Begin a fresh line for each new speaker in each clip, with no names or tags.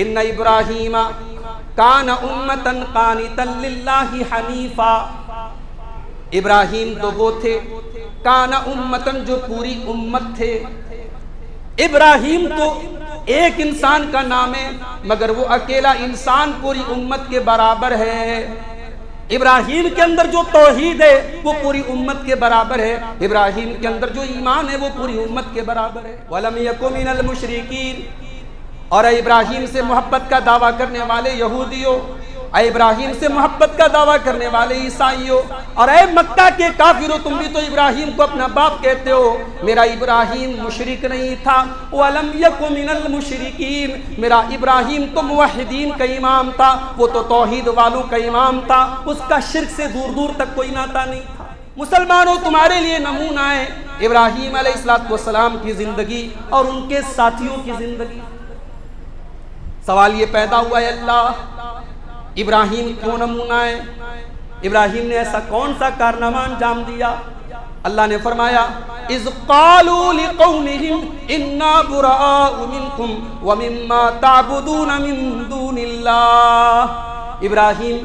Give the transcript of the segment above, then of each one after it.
ان ابراہیم کان امتن قانتا للہ حنیفا، ابراہیم تو وہ تھے کان امتن جو پوری امت تھے۔ ابراہیم تو ایک انسان کا نام ہے مگر وہ اکیلا انسان پوری امت کے برابر ہے۔ ابراہیم کے اندر جو توحید ہے وہ پوری امت کے برابر ہے، ابراہیم کے اندر جو ایمان ہے وہ پوری امت کے برابر ہے۔ وَلَمْ يَكُ مِنَ الْمُشْرِكِينَ، اور اے ابراہیم سے محبت کا دعویٰ کرنے والے یہودیوں، اے ابراہیم سے محبت کا دعویٰ کرنے والے عیسائیوں، اور اے مکہ کے کافروں، تم بھی تو ابراہیم کو اپنا باپ کہتے ہو۔ میرا ابراہیم مشرک نہیں تھا، وَلَمْ يَكُ مِنَ الْمُشْرِكِينَ، میرا ابراہیم تو موحدین کا امام تھا، وہ تو توحید والوں کا امام تھا، اس کا شرک سے دور دور تک کوئی ناتا نہیں تھا۔ مسلمانوں، تمہارے لیے نمونہ ہے ابراہیم علیہ السلام کی زندگی اور ان کے ساتھیوں کی زندگی۔ سوال یہ پیدا ہوا ہے، اللہ ابراہیم کیوں نمونہ ہے؟ ابراہیم نے ایسا کون سا کارنامہ انجام دیا؟ اللہ نے فرمایا اذ قالوا لقومهم انا براء منكم ومما تعبدون من دون اللہ۔ ابراہیم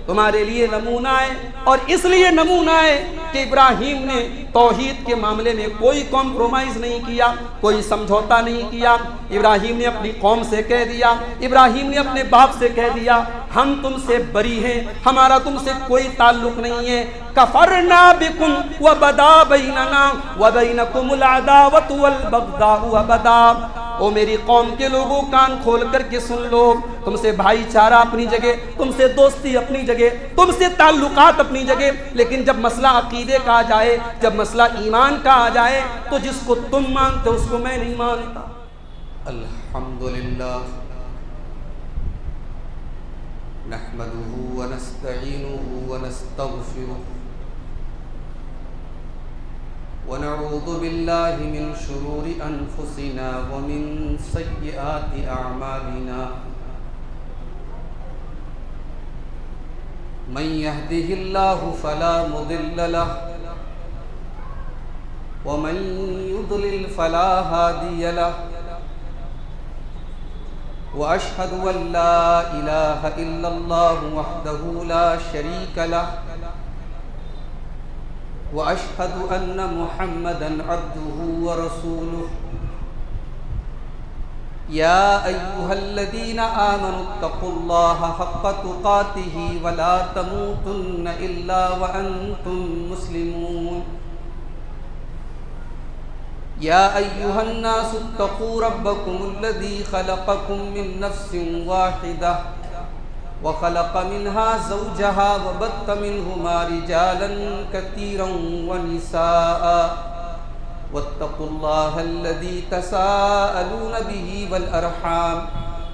تمہارے لیے نمونہ ہے، اور اس لیے نمونہ ہے کہ ابراہیم نے توحید کے معاملے میں کوئی کمپرومائز نہیں کیا، کوئی سمجھوتا نہیں کیا۔ ابراہیم نے اپنی قوم سے کہہ دیا، ابراہیم نے اپنے باپ سے کہہ دیا، ہم تم سے بری ہیں، ہمارا تم سے کوئی تعلق نہیں ہے۔ کفرنا بکم وبدا بیننا وبینکم العداوۃ والبغضاء ابدا۔ او میری قوم کے لوگوں، کان کھول کر کے سن لو، تم سے بھائی چارہ اپنی جگہ، تم سے دوستی اپنی جگہ، تم سے تعلقات اپنی جگہ، لیکن جب مسئلہ عقیدے کا آ جائے، جب مسئلہ ایمان کا آ جائے، تو جس کو تم مانتے ہو اس کو میں نہیں مانتا۔ الحمدللہ نحمده ونستعینه ونستغفره ونعوذ باللہ من شرور انفسنا ومن سیئات اعمالنا، من يهده الله فلا مضل له ومن يضلل فلا هادي له، واشهد ان لا اله الا الله وحده لا شريك له، واشهد ان محمدا عبده ورسوله، يا ايها الذين آمنوا اتقوا الله حق تقاته ولا تموتن الا وانتم مسلمون، يا ايها الناس اتقوا ربكم الذي خلقكم من نفس واحدة وخلق منها زوجها وبث منهما رجالا كثيرا ونساء، واتقوا الله الذي تساءلون به والأرحام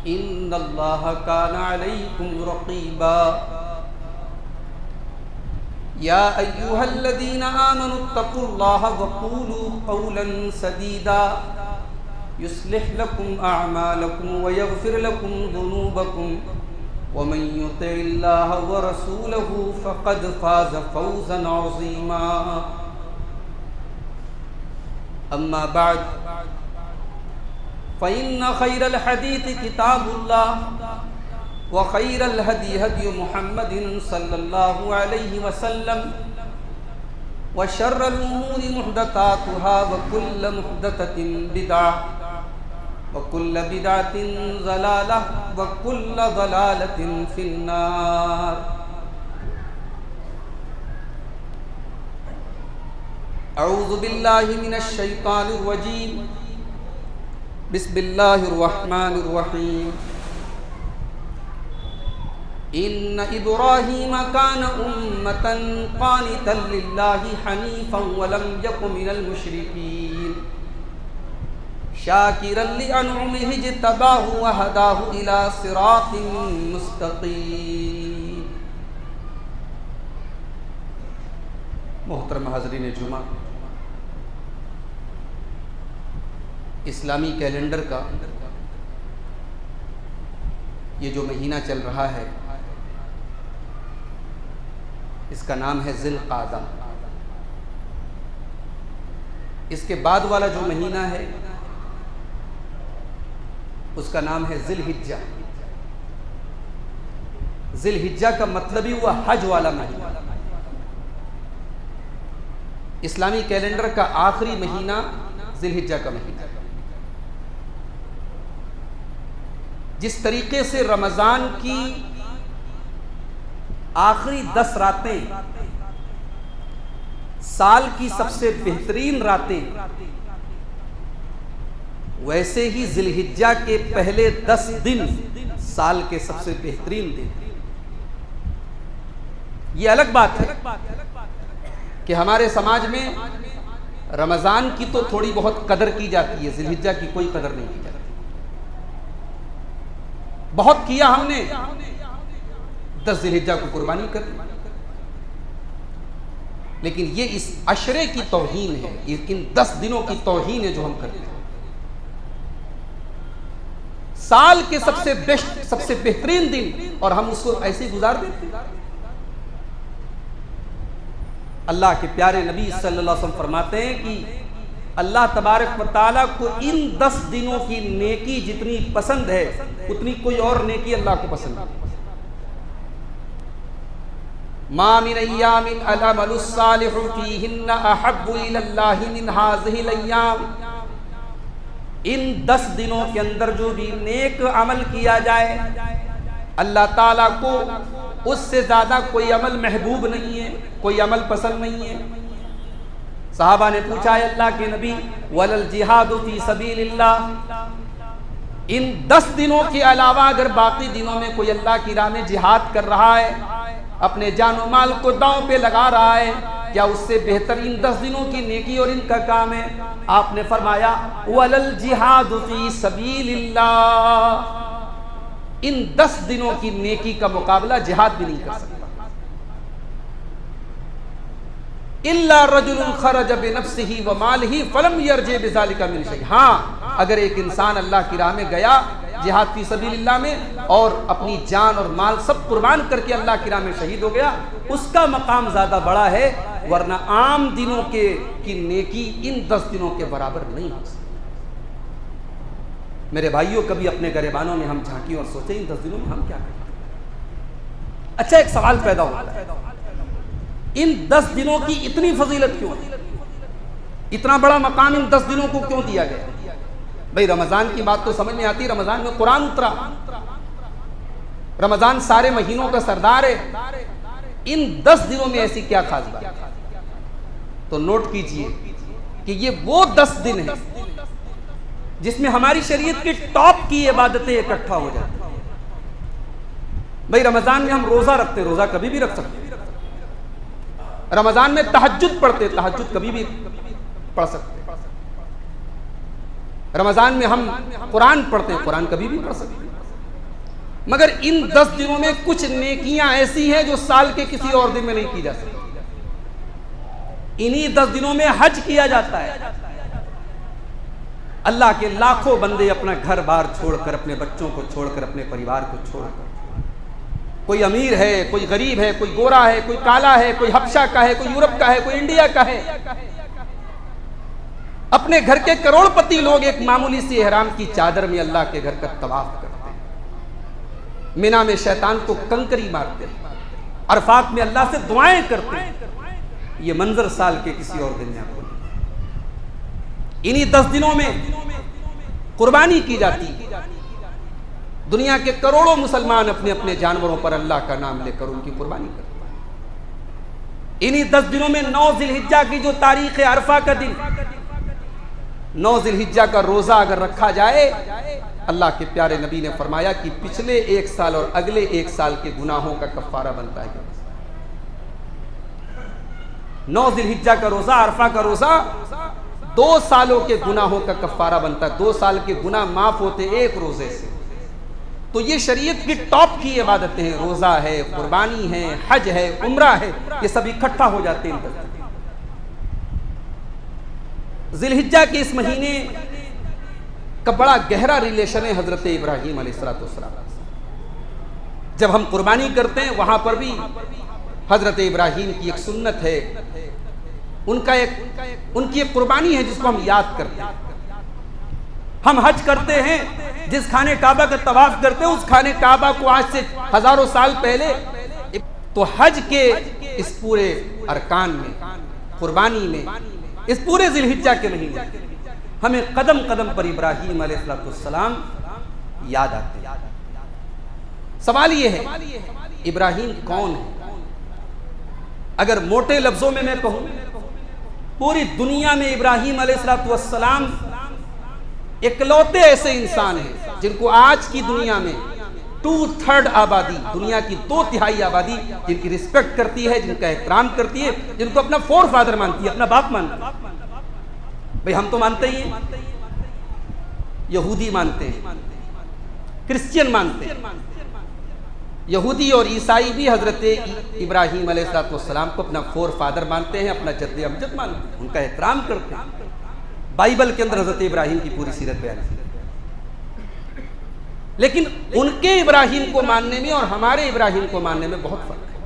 إن الله كان عليكم رقيبا، يا أيها الذين آمنوا اتقوا الله وقولوا قولا سديدا يصلح لكم أعمالكم ويغفر لكم ذنوبكم، ومن يطع الله ورسوله فقد فاز فوزا عظيما، أما بعد فإن خير الحديث كتاب الله، وخير الهدي هدي محمد صلى الله عليه وسلم، وشر الأمور محدثاتها وكل محدثة بدعة وكل بدعة ضلالة وكل ضلالة في النار۔ اعوذ باللہ من الشیطان الرجیم، بسم اللہ الرحمن الرحیم۔ ان ابراہیم کان امۃ قانتا للہ حنیفا ولم یک من المشرکین، شاکرا لانعمہ اجتباہ وہداہ الی صراط مستقیم۔ محترم حاضرین جمعہ، اسلامی کیلنڈر کا یہ جو مہینہ چل رہا ہے اس کا نام ہے ذی القعدہ۔ اس کے بعد والا جو مہینہ ہے اس کا نام ہے ذی الحجہ۔ ذی الحجہ کا مطلب ہی ہوا حج والا مہینہ. اسلامی کیلنڈر کا آخری مہینہ ذی الحجہ کا مہینہ. جس طریقے سے رمضان کی آخری 10 راتیں سال کی سب سے بہترین راتیں، ویسے ہی ذی الحجہ کے پہلے 10 دن سال کے سب سے بہترین دن. یہ الگ بات ہے کہ ہمارے سماج میں رمضان کی تو تھوڑی بہت قدر کی جاتی ہے، ذی الحجہ کی کوئی قدر نہیں کی جاتی. بہت کیا ہم نے 10 ذی الحجہ کو قربانی کر دی، لیکن یہ اس عشرے کی توہین ہے، ان 10 دنوں کی توہین ہے جو ہم کرتے ہیں. سال کے سب سے بیسٹ، سب سے بہترین دن، اور ہم اس کو ایسے گزار دیتے ہیں. اللہ کے پیارے نبی صلی اللہ علیہ وسلم فرماتے ہیں کہ اللہ تبارک و تعالیٰ کو ان 10 دنوں کی نیکی جتنی پسند ہے اتنی کوئی اور نیکی اللہ کو پسند نہیں. ما من ایام العمل الصالح فیہن احب الی اللہ من ہذہ الایام. ان 10 دنوں کے اندر جو بھی نیک عمل کیا جائے اللہ تعالیٰ کو اس سے زیادہ کوئی عمل محبوب نہیں ہے، کوئی عمل پسند نہیں ہے. صحابہ نے پوچھا ہے اللہ کے نبی وَلَا الْجِهَادُ فِي سَبِيلِ اللَّهِ، ان 10 دنوں کے علاوہ اگر باقی دنوں میں کوئی اللہ کی راہ میں جہاد کر رہا ہے، اپنے جان و مال کو داؤں پہ لگا رہا ہے، کیا اس سے بہتر ان 10 دنوں کی نیکی اور ان کا کام ہے؟ آپ نے فرمایا وَلَا الْجِهَادُ فِي سَبِيلِ اللَّهِ، ان 10 دنوں کی نیکی کا مقابلہ جہاد بھی نہیں کر سکتا. إِلَّا رَجُلٌ خَرَجَ بِنَفْسِهِ وَمَالِهِ فَلَمْ يَرْجِعْ بِذَلِكَ مِنْ شَيْءٍ. ہاں اگر ایک انسان اللہ کی راہ میں گیا جہاد فی سبیل اللہ میں اور اپنی جان اور مال سب قربان کر کے اللہ کی راہ میں شہید ہو گیا، اس کا مقام زیادہ بڑا ہے، ورنہ عام دنوں کی نیکی ان 10 دنوں کے برابر نہیں ہو سکتی. میرے بھائیوں، کبھی اپنے گریبانوں میں ہم جھانکیں اور سوچیں ان 10 دنوں میں ہم کیا کریں. اچھا، ایک سوال پیدا ہوتا ہے، ان 10 دنوں کی اتنی فضیلت کیوں، اتنا بڑا مقام ان 10 دنوں کو کیوں دیا گیا؟ بھئی رمضان کی بات تو سمجھ میں آتی، رمضان میں قرآن اترا، رمضان سارے مہینوں کا سردار ہے. ان 10 دنوں میں ایسی کیا خاص بات؟ تو نوٹ کیجئے کہ یہ وہ 10 دن ہیں جس میں ہماری شریعت کی ٹاپ کی عبادتیں اکٹھا ہو جاتی ہیں. بھئی رمضان میں ہم روزہ رکھتے، روزہ کبھی بھی رکھ سکتے. رمضان میں تہجد پڑھتے، تہجد کبھی بھی پڑھ سکتے. رمضان میں ہم قرآن پڑھتے ہیں، قرآن کبھی بھی پڑھ سکتے. مگر ان 10 دنوں میں کچھ نیکیاں ایسی ہیں جو سال کے کسی اور دن میں نہیں کی جا سکتی. انہی 10 دنوں میں حج کیا جاتا ہے. اللہ کے لاکھوں بندے اپنا گھر بار چھوڑ کر، اپنے بچوں کو چھوڑ کر، اپنے پریوار کو چھوڑ کر، کوئی امیر ہے، کوئی غریب ہے، کوئی گورا ہے، کوئی کالا ہے، کوئی حبشہ کا ہے، کوئی یورپ کا ہے، کوئی انڈیا کا ہے، اپنے گھر کے کروڑ پتی لوگ ایک معمولی سی احرام کی چادر میں اللہ کے گھر کا طواف کرتے ہیں. مینا میں شیطان کو کنکری مارتے ہیں، عرفات میں اللہ سے دعائیں کرتے ہیں. یہ منظر سال کے کسی اور دن میں آپ کو نہیں. انہی 10 دنوں میں قربانی کی جاتی ہے. دنیا کے کروڑوں مسلمان اپنے اپنے جانوروں پر اللہ کا نام لے کر ان کی قربانی کرتے ہیں. انہی 10 دنوں میں 9 ذی الحجہ کی جو تاریخ عرفہ کا دن، 9 ذی الحجہ کا روزہ اگر رکھا جائے، اللہ کے پیارے نبی نے فرمایا کہ پچھلے 1 سال اور اگلے 1 سال کے گناہوں کا کفارہ بنتا ہے. 9 ذی الحجہ کا روزہ، عرفہ کا روزہ 2 سالوں کے گناہوں کا کفارہ بنتا ہے. 2 سال کے گناہ معاف ہوتے ایک روزے سے. تو یہ شریعت کی ٹاپ کی عبادتیں ہیں، روزہ ہے، قربانی ہے، حج ہے، عمرہ ہے، یہ سب اکٹھا ہو جاتے ہیں. ذی الحجہ کے اس مہینے کا بڑا گہرا ریلیشن ہے حضرت ابراہیم علیہ السلام. جب ہم قربانی کرتے ہیں وہاں پر بھی حضرت ابراہیم کی ایک سنت ہے، ان کی ایک قربانی ہے جس کو ہم یاد کرتے ہیں. ہم حج کرتے ہیں، جس خانے کعبہ کا طواف کرتے ہیں اس خانے کعبہ کو آج سے ہزاروں سال پہلے، تو حج کے اس پورے ارکان میں، قربانی میں، اس پورے ذی الحجہ کے مہینے ہمیں قدم قدم پر ابراہیم علیہ السلام یاد آتے ہیں۔ سوال یہ ہے ابراہیم کون ہے؟ اگر موٹے لفظوں میں کہوں، پوری دنیا میں ابراہیم علیہ السلام اکلوتے ایسے انسان ہیں جن کو آج کی دنیا میں 2/3 آبادی، دنیا کی 2/3 آبادی جن کی رسپیکٹ کرتی ہے، جن کا احترام کرتی ہے، جن کو اپنا فور فادر مانتی ہے، اپنا باپ مانتی ہے۔ بھئی ہم تو مانتے ہی ہیں، یہودی مانتے ہیں، کرسچین مانتے ہیں، یہودی اور عیسائی بھی حضرت ابراہیم علیہ السلام کو اپنا فور فادر مانتے ہیں، اپنا جد امجد مانتے ہیں، ان کا احترام کرتے ہیں۔ بائبل کے اندر حضرت ابراہیم کی پوری سیرت بیان ہے، لیکن ان کے ابراہیم کو ماننے میں اور ہمارے ابراہیم کو ماننے میں بہت فرق ہے۔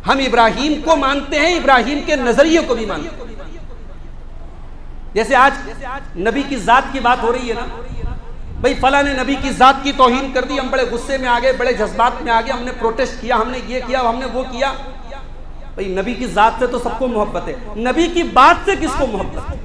ہم ابراہیم کو مانتے ہیں، ابراہیم کے نظریے کو بھی مانتے ہیں۔ جیسے آج نبی کی ذات کی بات ہو رہی ہے نا، بھئی فلاں نے نبی کی ذات کی توہین کر دی، ہم بڑے غصے میں آگئے، بڑے جذبات میں آگئے، ہم نے پروٹیسٹ کیا، ہم نے یہ کیا، ہم نے وہ کیا۔ بھئی نبی کی ذات سے تو سب کو محبت ہے، نبی کی بات سے کس کو محبت ہے؟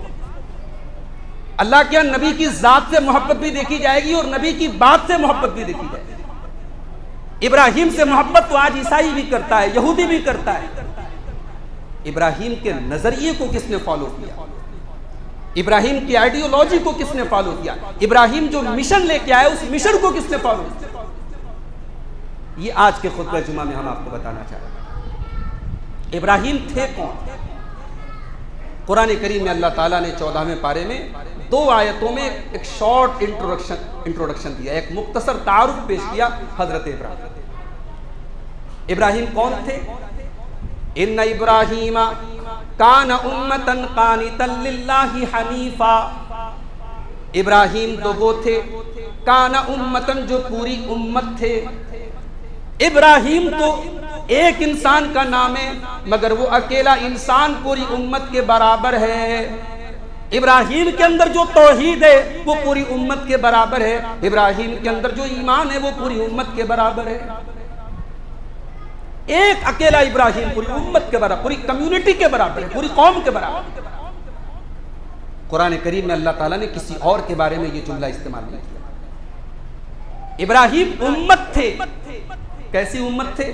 اللہ کے نبی کی ذات سے محبت بھی دیکھی جائے گی اور نبی کی بات سے محبت بھی دیکھی جائے گی۔ ابراہیم سے محبت تو آج عیسائی بھی کرتا ہے، یہودی بھی کرتا ہے۔ ابراہیم کے نظریے کو کس نے فالو کیا؟ ابراہیم کی آئیڈیالوجی کو کس نے فالو کیا؟ ابراہیم جو مشن لے کے آئے اس مشن کو کس نے فالو کیا؟ یہ آج کے خطبہ جمعہ میں ہم آپ کو بتانا چاہتے ہیں۔ ابراہیم تھے کون؟ قرآن کریم میں اللہ تعالیٰ نے 14ویں پارے میں 2 آیتوں میں ایک شارٹ انٹروڈکشن دیا، ایک مختصر تعارف پیش کیا حضرت ابراہیم۔ ابراہیم کون تھے؟ ان ابراہیم کان امتا قانتا للہ حنیفا۔ ابراہیم تو وہ تھے، کان امتا جو پوری امت تھے۔ ابراہیم تو ایک انسان کا نام ہے، مگر وہ اکیلا انسان پوری امت کے برابر ہے۔ ابراہیم کے اندر جو توحید ہے وہ پوری امت کے برابر ہے، ابراہیم کے اندر جو ایمان ہے وہ پوری امت کے برابر ہے۔ ایک اکیلا ابراہیم پوری امت کے برابر، پوری کمیونٹی کے برابر ہے، پوری قوم کے برابر۔ قرآن کریم میں اللہ تعالیٰ نے کسی اور کے بارے میں یہ جملہ استعمال نہیں کیا۔ ابراہیم امت تھے، کیسی امت تھے؟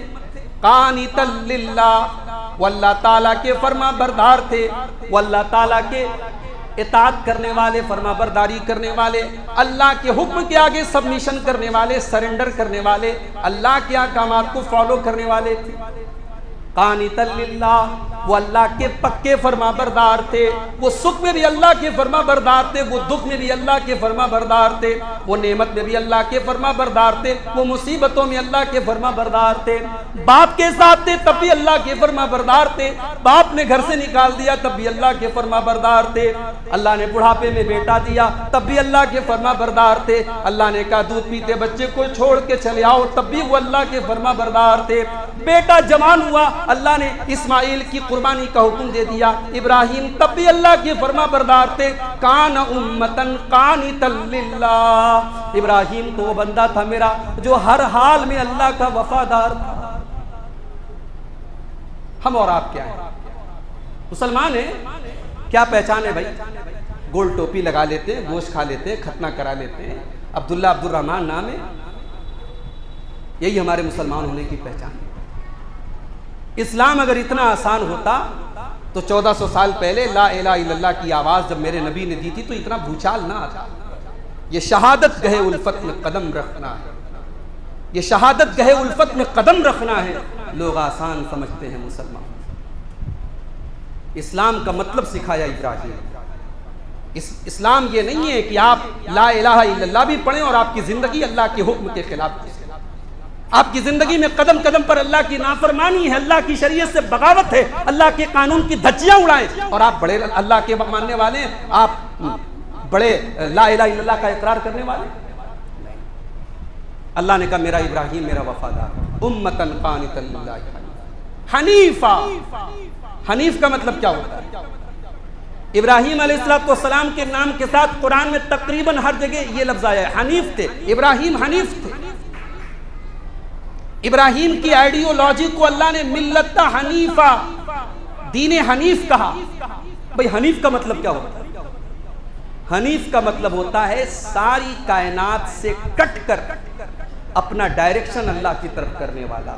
قانتا للہ، واللہ تعالیٰ کے فرما بردار تھے، واللہ تعالیٰ کے اطاعت کرنے والے، فرما برداری کرنے والے، اللہ کے حکم کے آگے سبمیشن کرنے والے، سرنڈر کرنے والے، اللہ کے احکامات کو فالو کرنے والے تھے۔ قانتا للہ، وہ اللہ کے پکے فرما بردار تھے، وہ سکھ میں بھی اللہ کے فرما بردار تھے، وہ دکھ میں بھی اللہ کے فرما بردار تھے، وہ نعمت میں بھی اللہ کے فرما بردار تھے، وہ مصیبتوں میں اللہ کے فرما بردار تھے۔ باپ کے ساتھ تھے تب بھی اللہ کے فرما بردار تھے، باپ نے گھر سے نکال دیا تب بھی اللہ کے فرما بردار تھے، اللہ نے بڑھاپے میں بیٹا دیا تب بھی اللہ کے فرما بردار تھے، اللہ نے کہا دودھ پیتے بچے کو چھوڑ کے چلے آؤ تب بھی وہ اللہ کے فرما بردار تھے۔ بیٹا جوان ہوا، اللہ نے اسماعیل کی قربانی کا حکم دے دیا، ابراہیم تب بھی اللہ کے فرما بردار تھے۔ کان امتن قانتا للہ، ابراہیم تو وہ بندہ تھا میرا جو ہر حال میں اللہ کا وفادار تھا۔ ہم اور آپ کیا ہیں؟ مسلمان ہیں، کیا پہچان ہے بھائی؟ گول ٹوپی لگا لیتے ہیں، گوشت کھا لیتے ہیں، ختنہ کرا لیتے ہیں، عبداللہ عبد الرحمن نام ہے، یہی ہمارے مسلمان ہونے کی پہچان ہے۔ اسلام اگر اتنا آسان ہوتا تو 1400 سال پہلے لا الہ الا اللہ کی آواز جب میرے نبی نے دی تھی تو اتنا بھوچال نہ آتا۔ یہ شہادت گہے الفت میں قدم رکھنا ہے، یہ شہادت گہے الفت میں قدم رکھنا ہے، لوگ آسان سمجھتے ہیں مسلمان۔ اسلام کا مطلب سکھایا ابراہیم۔ اسلام یہ نہیں ہے کہ آپ لا الہ الا اللہ بھی پڑھیں اور آپ کی زندگی اللہ کے حکم کے خلاف ہے، آپ کی زندگی میں قدم قدم پر اللہ کی نافرمانی ہے، اللہ کی شریعت سے بغاوت ہے، اللہ کے قانون کی دھجیاں اڑائیں اور آپ بڑے اللہ کے ماننے والے ہیں، آپ بڑے لا الہ الا اللہ کا اقرار کرنے والے ہیں۔ اللہ نے کہا میرا ابراہیم میرا وفادار، امتن قانتا للہ حنیفا۔ حنیف کا مطلب کیا ہوتا ہے؟ ابراہیم علیہ السلام کے نام کے ساتھ قرآن میں تقریباً ہر جگہ یہ لفظ آیا ہے، حنیف تھے، ابراہیم حنیف تھے۔ ابراہیم کی آئیڈیولوجی کو اللہ نے ملت حنیفہ، دین حنیف کہا۔ بھئی حنیف کا مطلب کیا ہوتا ہے؟ حنیف کا مطلب ہوتا ہے ساری کائنات سے کٹ کر اپنا ڈائریکشن اللہ کی طرف کرنے والا۔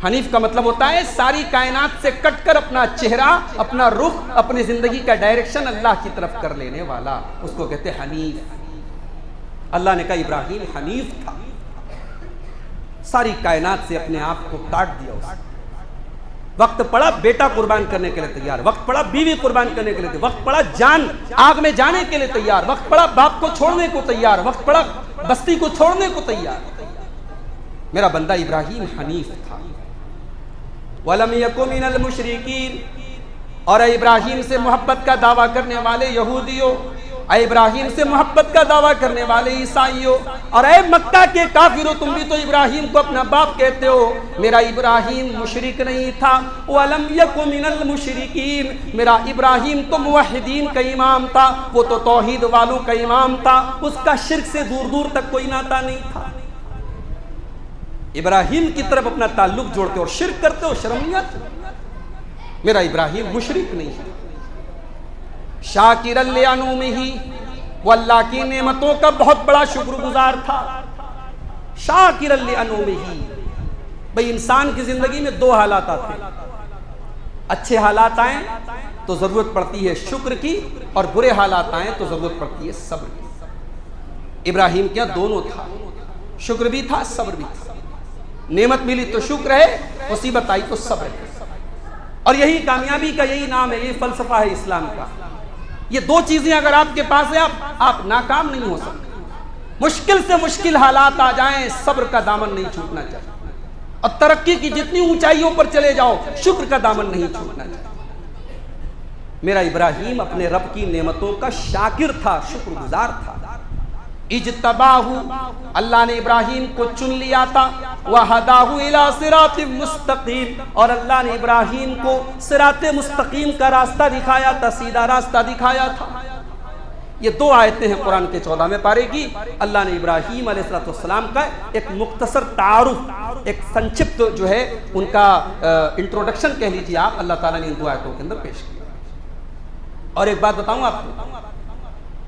حنیف کا مطلب ہوتا ہے ساری کائنات سے کٹ کر اپنا چہرہ، اپنا رخ، اپنی زندگی کا ڈائریکشن اللہ کی طرف کر لینے والا، اس کو کہتے ہیں حنیف۔ اللہ نے کہا ابراہیم حنیف تھا، ساری کائنات سے اپنے آپ کو کاٹ دیا اس نے۔ وقت پڑا بیٹا قربان کرنے کے لیے تیار، وقت پڑا بیوی قربان کرنے کے لیے، وقت پڑا جان آگ میں جانے کے لیے تیار، وقت پڑا باپ کو چھوڑنے کو تیار، وقت پڑا بستی کو چھوڑنے کو تیار۔ میرا بندہ ابراہیم حنیف تھا۔ وَلَمْ يَكُنْ مِنَ الْمُشْرِكِينَ، اور اے ابراہیم سے محبت کا دعویٰ کرنے والے یہودیوں، اے ابراہیم سے محبت کا دعویٰ کرنے والے عیسائیوں، اور اے مکہ کے کافروں، تم بھی تو ابراہیم کو اپنا باپ کہتے ہو۔ میرا ابراہیم مشرک نہیں تھا۔ وَلَمْ يَكُنْ مِنَ الْمُشْرِكِينَ، میرا ابراہیم تو موحدین کا امام تھا، وہ تو توحید والوں کا امام تھا، اس کا شرک سے دور دور تک کوئی ناتا نہیں تھا۔ ابراہیم کی طرف اپنا تعلق جوڑتے اور شرک کرتے ہو، شرم نہیں آتی؟ میرا ابراہیم مشرک نہیں ہے۔ شاکر لانعمہ، وہ اللہ کی نعمتوں کا بہت بڑا شکر گزار تھا۔ شاکر لانعمہ، بھئی انسان کی زندگی میں دو حالات آتے ہیں، اچھے حالات آئیں تو ضرورت پڑتی ہے شکر کی، اور برے حالات آئیں تو ضرورت پڑتی ہے صبر کی۔ ابراہیم کیا دونوں تھا، شکر بھی تھا، صبر بھی تھا۔ نعمت ملی تو شکر ہے، مصیبت آئی تو صبر ہے، اور یہی کامیابی کا یہی نام ہے، یہ فلسفہ ہے اسلام کا۔ یہ دو چیزیں اگر آپ کے پاس ہیں، آپ ناکام نہیں ہو سکتے۔ مشکل سے مشکل حالات آ جائیں، صبر کا دامن نہیں چھوٹنا چاہیے، اور ترقی کی جتنی اونچائیوں پر چلے جاؤ، شکر کا دامن نہیں چھوٹنا چاہیے۔ میرا ابراہیم اپنے رب کی نعمتوں کا شاکر تھا، شکر گزار تھا۔ اجتباہ، اللہ نے ابراہیم کو چن لیا تھا۔ وہداہ الی صراط مستقیم، اور اللہ نے ابراہیم کو صراط مستقیم کا راستہ دکھایا تھا، سیدھا راستہ دکھایا تھا۔ یہ دو آیتیں ہیں قرآن کے 14ویں پارے کی۔ اللہ نے ابراہیم علیہ السلام کا ایک مختصر تعارف، ایک سنکشپت جو ہے ان کا انٹروڈکشن کہہ لیجیے آپ، اللہ تعالیٰ نے ان دو آیتوں کے اندر پیش کیا۔ اور ایک بات بتاؤں آپ کو،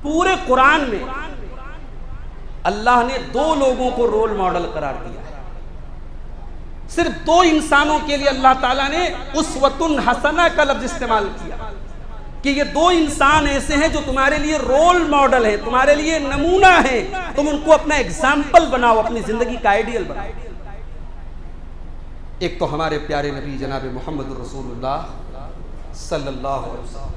پورے قرآن میں اللہ نے دو لوگوں کو رول ماڈل قرار دیا ہے۔ صرف دو انسانوں کے لیے اللہ تعالیٰ نے اسوۃ حسنہ کا لفظ استعمال کیا، کہ یہ دو انسان ایسے ہیں جو تمہارے لیے رول ماڈل ہیں، تمہارے لیے نمونہ ہیں، تم ان کو اپنا ایگزامپل بناؤ، اپنی زندگی کا آئیڈیل بناؤ۔ ایک تو ہمارے پیارے نبی جناب محمد رسول اللہ صلی اللہ علیہ وسلم۔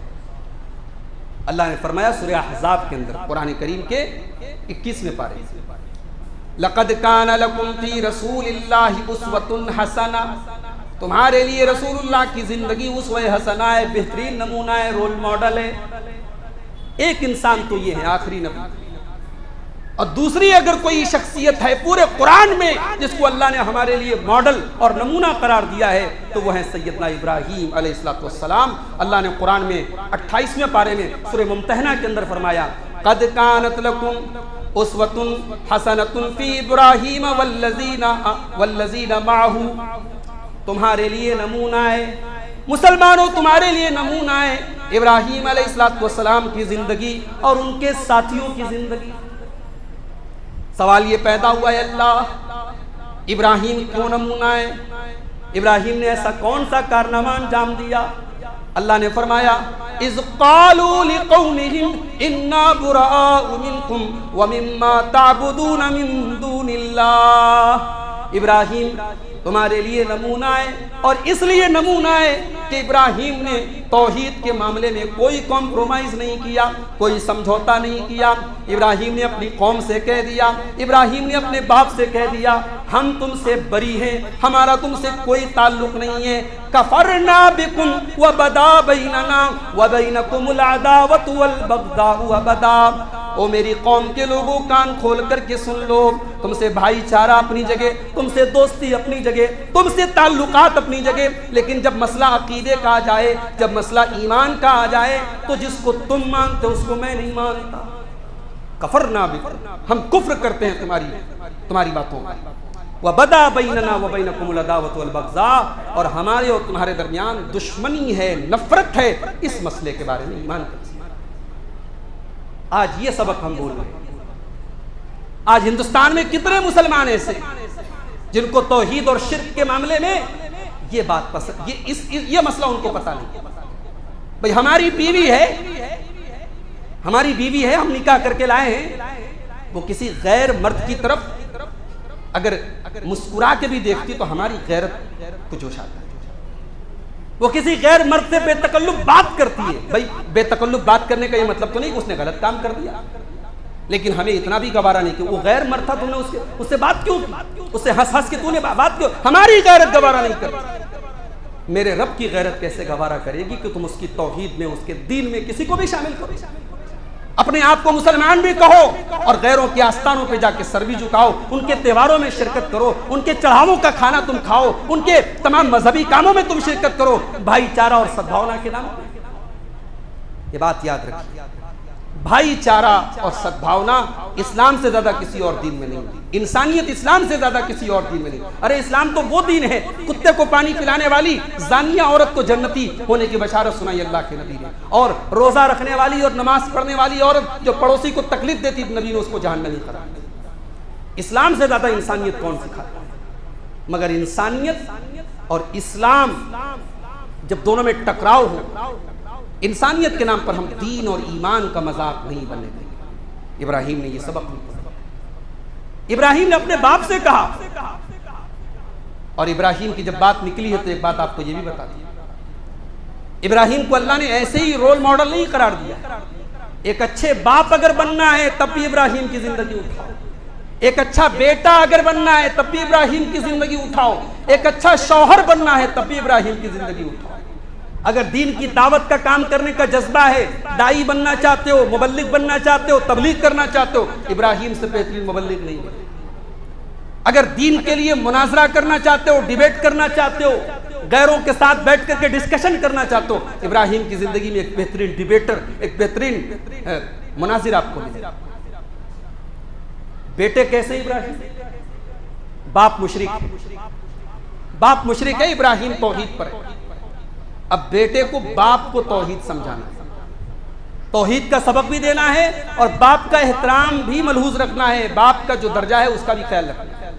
اللہ نے فرمایا سورہ احزاب کے اندر، قرآن کریم کے 21ویں پارے، لَقَدْ كَانَ لَكُمْ فِي رَسُولِ اللَّهِ أُسْوَةٌ حَسَنَةٌ، تمہارے لیے رسول اللہ کی زندگی اسوہ حسنہ ہے، بہترین نمونہ ہے، رول ماڈل ہے۔ ایک انسان تو یہ ہے آخری نبی، اور دوسری اگر کوئی شخصیت ہے پورے قرآن میں جس کو اللہ نے ہمارے لیے ماڈل اور نمونہ قرار دیا ہے تو وہ ہے سیدنا ابراہیم علیہ السلام۔ اللہ نے قرآن میں 28ویں پارے میں سورہ ممتحنہ کے اندر فرمایا، قَدْ كَانَتْ لَكُمْ أُسْوَةٌ حَسَنَةٌ فِي إِبْرَاهِيمَ وَالَّذِينَ مَعَهُ، تمہارے لیے نمونہ ہے، مسلمانوں تمہارے لیے نمونہ ہے ابراہیم علیہ السلام کی زندگی اور ان کے ساتھیوں کی زندگی۔ سوال یہ پیدا ہوا ہے، اللہ ابراہیم کیوں نمونہ ہے؟ ابراہیم نے ایسا کون سا کارنامہ انجام دیا؟ اللہ نے فرمایا، اذ قالوا لقومهم انا براء منکم ومما تعبدون من دون اللہ۔ ابراہیم تمہارے لیے نمونہ ہے، اور اس لیے نمونہ ہے کہ ابراہیم نے توحید کے معاملے میں کوئی کمپرومائز نہیں کیا، کوئی سمجھوتا نہیں کیا۔ ابراہیم نے اپنی قوم سے کہہ دیا، ابراہیم نے اپنے باپ سے کہہ دیا، ہم تم سے بری ہیں، ہمارا تم سے کوئی تعلق نہیں ہے۔ کفرنا بکم وبدا بیننا وبینکم العداوۃ والبغضاء ابدا، او میری قوم کے لوگوں کان کھول کر کے سن لو، تم سے بھائی چارہ اپنی جگہ، تم سے دوستی اپنی جگہ، تم سے تعلقات اپنی جگہ، لیکن جب مسئلہ عقیدے کا آ جائے، جب مسئلہ ایمان کا آ جائے، تو جس کو تم مانتے اس کو میں نہیں مانتا۔ کفرنا بھی، ہم کفر کرتے ہیں تمہاری باتوں کا۔ وَبَدَا بَيْنَنَا وَبَيْنَكُمُ الْعَدَاوَةُ وَالْبَغْضَاءُ، اور ہمارے اور تمہارے درمیان دشمنی ہے، نفرت ہے اس مسئلے کے بارے میں، ایمان کا۔ آج یہ سبق ہم بول رہے ہیں۔ آج ہندوستان میں کتنے مسلمان ایسے جن کو توحید اور شرک کے معاملے میں یہ بات پسند، یہ مسئلہ ان کو پتہ نہیں۔ بھئی ہماری بیوی ہے، ہم نکاح کر کے لائے ہیں، وہ کسی غیر مرد کی طرف اگر مسکرا کے بھی دیکھتی تو ہماری غیرت کو جوش آتا ہے۔ وہ کسی غیر مرد سے بے تکلف بات کرتی ہے، بھئی بے تکلف بات کرنے کا یہ مطلب تو نہیں کہ اس نے غلط کام کر دیا، لیکن ہمیں اتنا بھی گوارا نہیں کہ وہ غیر مرد تھا، تم نے اس سے بات کیوں کی، اس سے ہنس کے تو نے بات کیوں، ہماری غیرت گوارا نہیں کرتی۔ میرے رب کی غیرت کیسے گوارا کرے گی کہ تم اس کی توحید میں، اس کے دین میں کسی کو بھی شامل کرو؟ اپنے آپ کو مسلمان بھی کہو اور غیروں کے آستانوں پہ جا کے سر بھی جھکاؤ، ان کے تہواروں میں شرکت کرو، ان کے چڑھاووں کا کھانا تم کھاؤ، ان کے تمام مذہبی کاموں میں تم شرکت کرو، بھائی چارہ اور سدبھاونا کے نام پہ۔ یہ بات یاد رکھیے، بھائی چارہ اور سدبھاونا اسلام سے زیادہ کسی اور دین میں نہیں، انسانیت اسلام سے زیادہ کسی اور دین میں نہیں۔ ارے اسلام تو وہ دین ہے، کتے کو پانی پلانے والی زانیہ عورت کو جنتی ہونے کی بشارت سنائی اللہ کے نبی نے، اور روزہ رکھنے والی اور نماز پڑھنے والی عورت جو پڑوسی کو تکلیف دیتی نبی نے اس کو جہنمی قرار دیا۔ اسلام سے زیادہ انسانیت کون سکھاتا ہے؟ مگر انسانیت اور اسلام جب دونوں میں ٹکراؤ ہو، انسانیت کے نام پر ہم دین اور ایمان کا مذاق نہیں بننے دیں گے۔ ابراہیم نے یہ سبق نہیں پڑھا، ابراہیم نے اپنے باپ سے کہا، اور ابراہیم کی جب بات نکلی ہے تو ایک بات آپ کو یہ بھی بتا دی، ابراہیم کو اللہ نے ایسے ہی رول ماڈل نہیں قرار دیا۔ ایک اچھے باپ اگر بننا ہے تب بھی ابراہیم کی زندگی اٹھاؤ، ایک اچھا بیٹا اگر بننا ہے تب بھی ابراہیم کی زندگی اٹھاؤ، ایک اچھا شوہر بننا ہے تب بھی ابراہیم کی زندگی اٹھاؤ۔ اگر دین کی دعوت کا کام کرنے کا جذبہ ہے، دائی بننا چاہتے ہو، مبلغ بننا چاہتے ہو، تبلیغ کرنا چاہتے ہو، ابراہیم سے بہترین مبلغ نہیں ہے۔ اگر دین کے لیے مناظرہ کرنا چاہتے ہو، ڈیبیٹ کرنا چاہتے ہو، غیروں کے ساتھ بیٹھ کر کے ڈسکشن کرنا چاہتے ہو، ابراہیم کی زندگی میں ایک بہترین ڈیبیٹر، ایک بہترین مناظر آپ کو ملے۔ بیٹے کیسے ابراہیم؟ باپ مشرک ہے، ابراہیم توحید پر ہے۔ اب بیٹے کو باپ کو توحید سمجھانا ہے، توحید کا سبق بھی دینا ہے، اور باپ کا احترام بھی ملحوظ رکھنا ہے، باپ کا جو درجہ ہے اس کا بھی خیال رکھنا ہے۔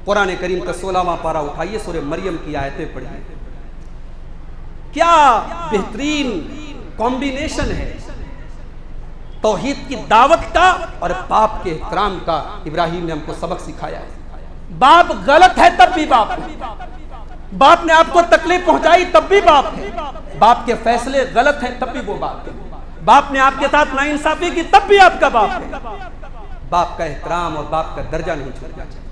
قرآن کریم کا 16واں پارہ اٹھائیے، سورہ مریم کی آیتیں پڑھیے، کیا بہترین کمبینیشن ہے توحید کی دعوت کا اور باپ کے احترام کا۔ ابراہیم نے ہم کو سبق سکھایا ہے، باپ غلط ہے تب بھی باپ ہے، باپ نے آپ کو تکلیف پہنچائی تب بھی باپ ہے، باپ کے فیصلے غلط ہیں تب بھی وہ باپ ہے، باپ نے آپ کے ساتھ ناانصافی کی تب بھی آپ کا باپ ہے۔ باپ کا احترام اور باپ کا درجہ نہیں چھوڑنا چاہیے۔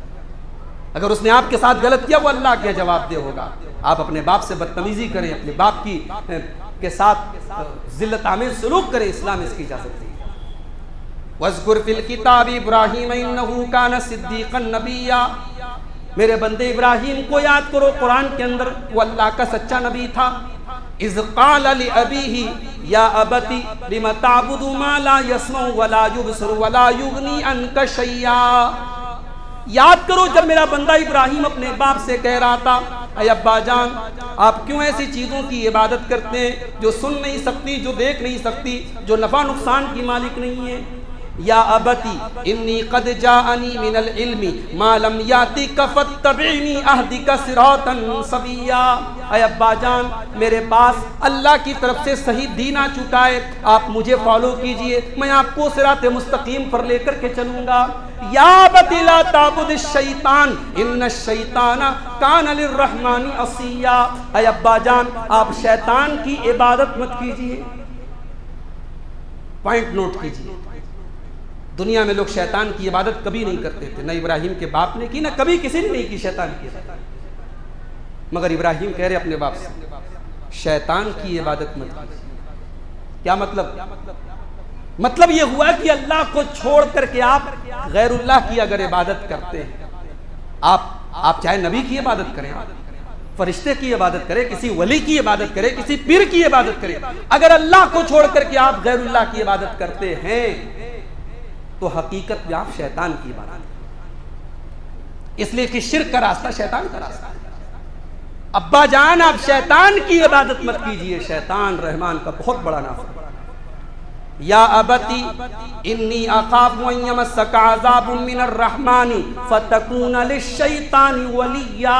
اگر اس نے آپ کے ساتھ غلط کیا وہ اللہ کے جواب دہ ہوگا۔ آپ اپنے باپ سے بدتمیزی کریں، اپنے باپ کے ساتھ ذلت آمیز سلوک کریں، اسلام اس کی اجازت دی۔ وَاذْكُرْ فِي الْكِتَابِ إِبْرَاهِيمَ إِنَّهُ كَانَ صِدِّيقًا نَبِيًّا، میرے بندے ابراہیم کو یاد کرو، قرآن کے اندر وہ اللہ کا سچا نبی تھا۔ اذ قال لأبيه یا ابت لم تعبد ما لا يسمع ولا يبصر ولا يغني عنك شيئا، یاد کرو جب میرا بندہ ابراہیم اپنے باپ سے کہہ رہا تھا، اے ابا جان آپ کیوں ایسی چیزوں کی عبادت کرتے ہیں جو سن نہیں سکتی، جو دیکھ نہیں سکتی، جو نفع نقصان کی مالک نہیں ہے۔ یا ابتی انی قد جاءنی من العلم ما لم یاتک فاتبعنی اہدک صراطا سویا، اے ابا جان میرے پاس اللہ کی طرف سے صحیح دین آ چکا ہے، آپ مجھے فالو کیجئے، میں آپ کو صراط مستقیم پر لے کر کے چلوں گا۔ یا ابتی لا تعبد الشیطان ان الشیطان کان للرحمن عصیا، اے ابا جان آپ شیطان کی عبادت مت کیجئے۔ پوائنٹ نوٹ کیجئے، دنیا میں لوگ شیطان کی عبادت کبھی نہیں کرتے تھے، نہ ابراہیم کے باپ نے کی، نہ کبھی کسی نے نہیں کی شیطان کی عبادت، مگر ابراہیم کہہ رہے اپنے باپ سے شیطان کی عبادت مت کیجیے۔ کیا مطلب؟ مطلب یہ ہوا کہ اللہ کو چھوڑ کر کے آپ غیر اللہ کی اگر عبادت کرتے ہیں، آپ چاہے نبی کی عبادت کریں، فرشتے کی عبادت کریں، کسی ولی کی عبادت کریں، کسی پیر کی عبادت کریں، اگر اللہ کو چھوڑ کر کے آپ غیر اللہ کی عبادت کرتے ہیں تو حقیقت میں آپ شیطان کی عبادت کریں، اس لیے کہ شرک کا راستہ شیطان کا راستہ ہے۔ ابا جان آپ شیطان کی عبادت مت کیجئے، شیطان رحمان کا بہت بڑا نافرمان۔ یا ابتی انی اخاف ان یمسک عذاب من الرحمن فتکون للشیطان ولیا،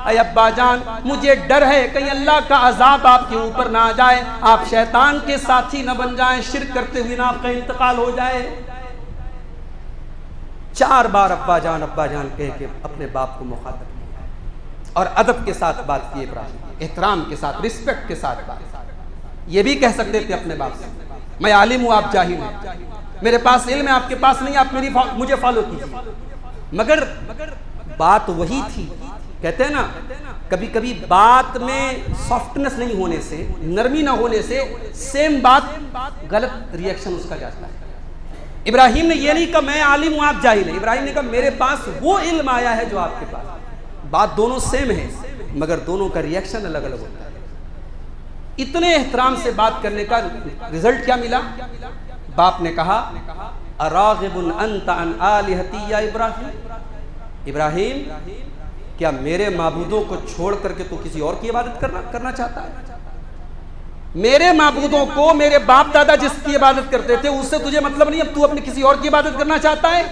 اے ابا جان مجھے ڈر ہے کہیں اللہ کا عذاب آپ کے اوپر نہ آ جائے، آپ شیطان کے ساتھی نہ بن جائیں، شرک کرتے ہوئے نہ آپ کا انتقال ہو جائے۔ 4 بار ابا جان کہہ کے اپنے باپ کو مخاطب کیا اور ادب کے ساتھ بات کی، ابراہیم احترام کے ساتھ، رسپیکٹ کے ساتھ بات۔ یہ بھی کہہ سکتے تھے اپنے باپ سے میں عالم ہوں، آپ جاہل ہیں، میرے پاس علم ہے آپ کے پاس نہیں، آپ مجھے فالو کیجیے، مگر بات وہی تھی۔ کہتے ہیں نا کبھی کبھی بات میں سافٹنس نہیں ہونے سے، نرمی نہ ہونے سے سیم بات غلط ری ایکشن اس کا جاتا ہے۔ ابراہیم نے یہ نہیں کہا میں عالم ہوں آپ جاہل ہیں، ابراہیم نے کہا میرے پاس وہ علم آیا ہے جو آپ کے پاس۔ بات دونوں سیم ہے مگر دونوں کا ری ایکشن الگ الگ ہوتا ہے۔ اتنے احترام سے بات کرنے کا رزلٹ کیا ملا؟ باپ نے کہا اراغب انت عن آلہتی یا ابراہیم، ابراہیم کیا میرے معبودوں کو چھوڑ کر کے تو کسی اور کی عبادت کرنا چاہتا ہے؟ میرے معبودوں کو میرے باپ دادا جس کی عبادت کرتے تھے اس سے تجھے مطلب نہیں، اب تو اپنی کسی اور کی عبادت کرنا چاہتا ہے؟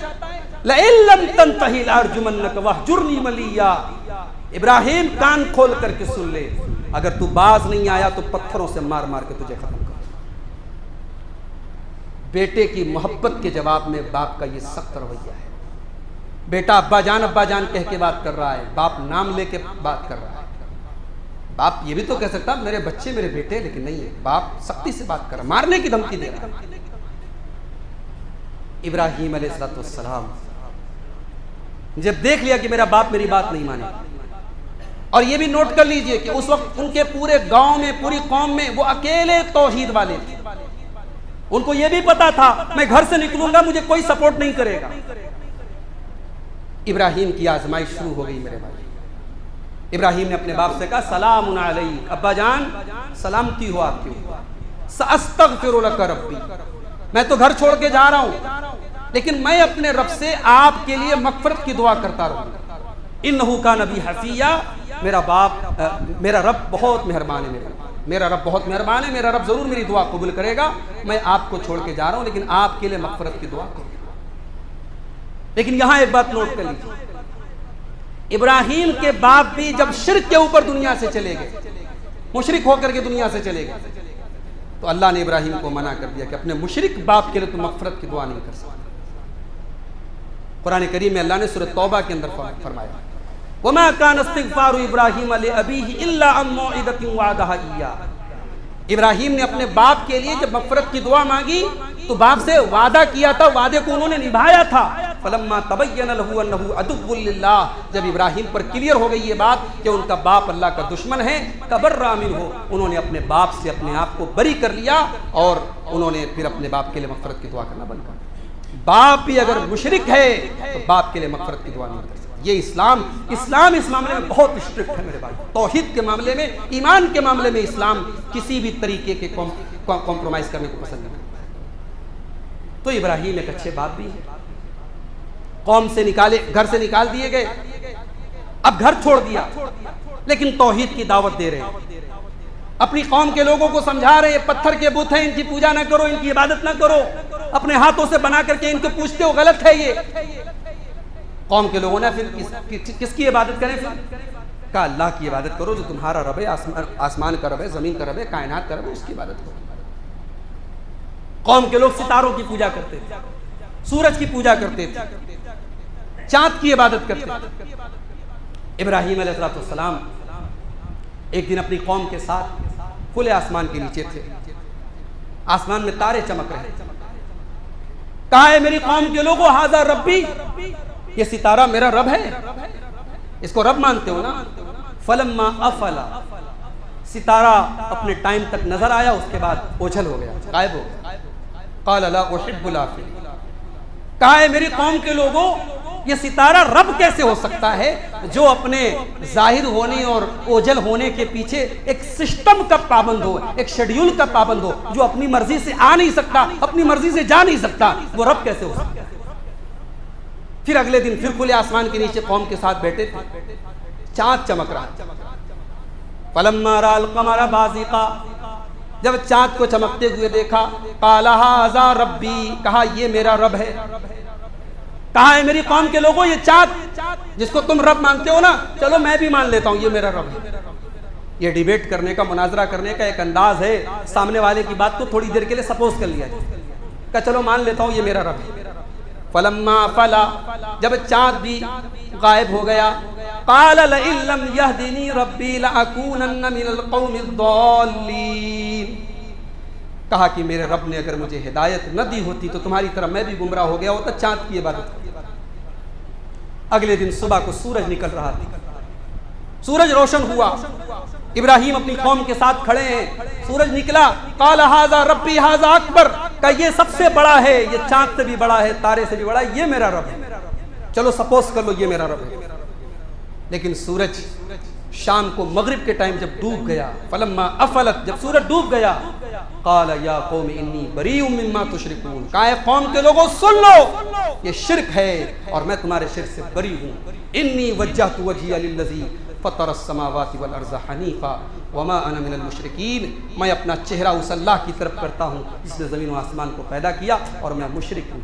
لئن لم تنتہی لارجمنک واہجرنی ملیا، ابراہیم کان کھول کر کے سن لے، اگر تو باز نہیں آیا تو پتھروں سے مار مار کے تجھے ختم کر۔ بیٹے کی محبت کے جواب میں باپ کا یہ سخت رویہ ہے۔ بیٹا ابا جان کہہ کے بات کر رہا ہے، باپ نام لے کے بات کر رہا ہے۔ باپ یہ بھی تو کہہ سکتا میرے بچے میرے بیٹے، لیکن نہیں ہے، باپ سختی سے بات کر رہا ہے، مارنے کی دھمکی دے رہا ہے۔ ابراہیم علیہ السلام جب دیکھ لیا کہ میرا باپ میری بات نہیں مانے، اور یہ بھی نوٹ کر لیجئے کہ اس وقت ان کے پورے گاؤں میں، پوری قوم میں وہ اکیلے توحید والے تھے، ان کو یہ بھی پتا تھا میں گھر سے نکلوں گا مجھے کوئی سپورٹ نہیں کرے گا۔ ابراہیم کی آزمائش شروع ہو گئی میرے بھائی۔ ابراہیم نے اپنے باپ سے کہا سلام علیک، ابا جان سلامتی ہو آپ کے اوپر، ساستغفر لک ربی، میں تو گھر چھوڑ کے جا رہا ہوں لیکن میں اپنے رب سے آپ کے لیے مغفرت کی دعا کرتا رہوں گا۔ انہو کان بی حفیہ، میرا رب بہت مہربان ہے، میرا رب بہت مہربان ہے، میرا رب ضرور میری دعا قبول کرے گا، میں آپ کو چھوڑ کے جا رہا ہوں لیکن آپ کے لیے مغفرت کی دعا کروں گا۔ لیکن یہاں ایک بات نوٹ کر لیجیے، ابراہیم کے باپ بھی جب شرک کے اوپر دنیا سے چلے گئے، مشرک ہو کر کے دنیا سے چلے گئے، تو اللہ نے ابراہیم کو منع کر دیا کہ اپنے مشرک باپ کے لیے تو مغفرت کی دعا نہیں کر سکتا۔ قرآن کریم میں اللہ نے سورۃ توبہ کے اندر فرمایا وَمَا كَانَ اسْتِغْفَارُ إِبْرَاهِيمَ لِأَبِيهِ إِلَّا عَن مَوْعِدَةٍ وَعَدَهَا إِيَّاهُ، ابراہیم نے اپنے باپ کے لیے جب مغفرت کی دعا مانگی تو باپ سے وعدہ کیا تھا، وعدے کو انہوں نے نبھایا تھا۔ فَلَمَّا تَبَيَّنَ لَهُ أَنَّهُ عَدُوٌّ لِلَّهِ، جب ابراہیم پر کلیئر ہو گئی یہ بات کہ ان کا باپ اللہ کا دشمن ہے، تَبَرَّأَ مِنْهُ، انہوں نے اپنے باپ سے اپنے آپ کو بری کر لیا اور انہوں نے پھر اپنے باپ کے لیے مغفرت کی دعا کرنا بند کر دیا۔ باپ بھی اگر مشرک ہے تو باپ کے لیے مغفرت کی دعا نہیں کر سکتا۔ یہ اسلام اس معاملے میں بہت اسٹرکٹ ہے میرے بھائی، توحید کے معاملے میں، ایمان کے معاملے میں اسلام کسی بھی طریقے کے کمپرومائز کرنے کو پسند نہیں کرتا۔ تو ابراہیم ایک اچھے باپ بھی ہے، قوم سے نکالے، گھر سے نکال دیے گئے، اب گھر چھوڑ دیا لیکن توحید کی دعوت دے رہے ہیں، اپنی قوم کے لوگوں کو سمجھا رہے ہیں پتھر کے بت ہیں ان کی پوجا نہ کرو، ان کی عبادت نہ کرو، اپنے ہاتھوں سے بنا کر کے ان کو پوچھتے ہو غلط ہے یہ۔ قوم کے لوگوں نے پھر کس کی عبادت کریں؟ پھر کہا اللہ کی عبادت کرو جو تمہارا رب ہے، آسمان کا رب ہے، زمین کا رب ہے، کائنات کا رب ہے، اس کی عبادت کرو۔ قوم کے لوگ ستاروں کی پوجا کرتے تھے، سورج کی پوجا کرتے تھے، چاند کی عبادت کرتے تھے۔ ابراہیم علیہ السلام ایک دن اپنی قوم کے ساتھ کھلے آسمان کے نیچے تھے، آسمان میں تارے چمک رہے تھے۔ کہا ہے میری قوم کے لوگوں ھذا ربی، یہ ستارہ میرا رب ہے، اس کو رب مانتے ہو نا؟ فلما افل، ستارہ اپنے ٹائم تک نظر آیا، اس کے بعد اوجھل ہو گیا، غائب ہو گیا۔ قال لا احب الآفلین، کہا ہے میری قوم کے لوگوں یہ ستارہ رب کیسے ہو سکتا ہے جو اپنے ظاہر ہونے اور اوجل ہونے کے پیچھے ایک سسٹم کا پابند ہو، ایک شیڈیول کا پابند ہو، جو اپنی مرضی سے آ نہیں سکتا، اپنی مرضی سے جا نہیں سکتا، وہ رب کیسے ہو سکتا ہے؟ پھر اگلے دن پھر کھلے آسمان کے نیچے قوم کے ساتھ بیٹھے تھے، چاند چمک رہا، فلما رأى القمر بازغا، جب چاند کو چمکتے ہوئے دیکھا، قال ھذا ربی، کہا یہ میرا رب ہے۔ کہا ہے میری قوم کے لوگوں یہ چاند جس کو تم رب مانتے ہو نا، چلو میں بھی مان لیتا ہوں یہ میرا رب ہے۔ یہ ڈیبیٹ کرنے کا، مناظرہ کرنے کا ایک انداز ہے، سامنے والے کی بات کو تھوڑی دیر کے لیے سپوز کر لیا جائے، کہ چلو مان لیتا ہوں یہ میرا رب ہے۔ فلما فلا، جب چاند بھی غائب ہو گیا، قال لئن لم يهدني ربي لأكونن من القوم الضالين، کہا کہ میرے رب نے اگر مجھے ہدایت نہ دی ہوتی تو تمہاری طرح میں بھی گمراہ ہو گیا ہوتا، چاند کی عبادت کرتا۔ اگلے دن صبح کو سورج نکل رہا تھا، سورج روشن ہوا، ابراہیم اپنی قوم کے ساتھ کھڑے ہیں، سورج نکلا، قال ھذا ربی ھذا اکبر، کہ یہ سب سے بڑا ہے، یہ چاند سے بھی بڑا ہے، تارے سے بھی بڑا ہے، یہ میرا رب ہے، چلو سپوز کر لو یہ میرا رب ہے۔ لیکن سورج شام کو مغرب کے ٹائم جب ڈوب گیا، فلما افلت، جب سورج ڈوب گیا، قال یا قوم انی بریء مما تشرکون، کہا ہے قوم کے لوگوں سن لو یہ شرک ہے اور میں تمہارے شرک سے بری ہوں۔ انی وجہت وجہی للذی فطر السماوات والارض حنیفا وما انا من المشرکین، میں اپنا چہرہ اس اللہ کی طرف کرتا ہوں جس نے زمین و آسمان کو پیدا کیا اور میں مشرک ہوں۔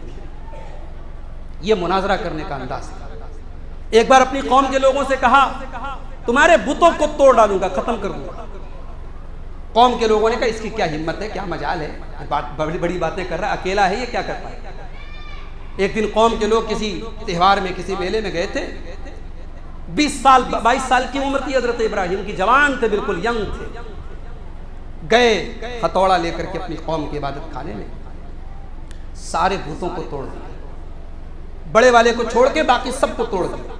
یہ مناظرہ کرنے کا انداز تھا۔ ایک بار اپنی قوم کے لوگوں سے کہا تمہارے بتوں کو توڑ ڈالوں گا، ختم کر دوں گا۔ قوم کے لوگوں نے کہا اس کی کیا ہمت ہے، کیا مجال ہے، بڑی بڑی باتیں کر رہا ہے، اکیلا ہے یہ، کیا کرتا ہے۔ ایک دن قوم کے لوگ کسی تہوار میں، کسی میلے میں گئے تھے، 22 سال کی عمر تھی حضرت ابراہیم کی، جوان تھے، بالکل ینگ تھے، گئے ہتھوڑا لے کر کے اپنی قوم کی عبادت خانے میں، سارے بتوں کو توڑ دیا، بڑے والے کو چھوڑ کے باقی سب کو توڑ دیا۔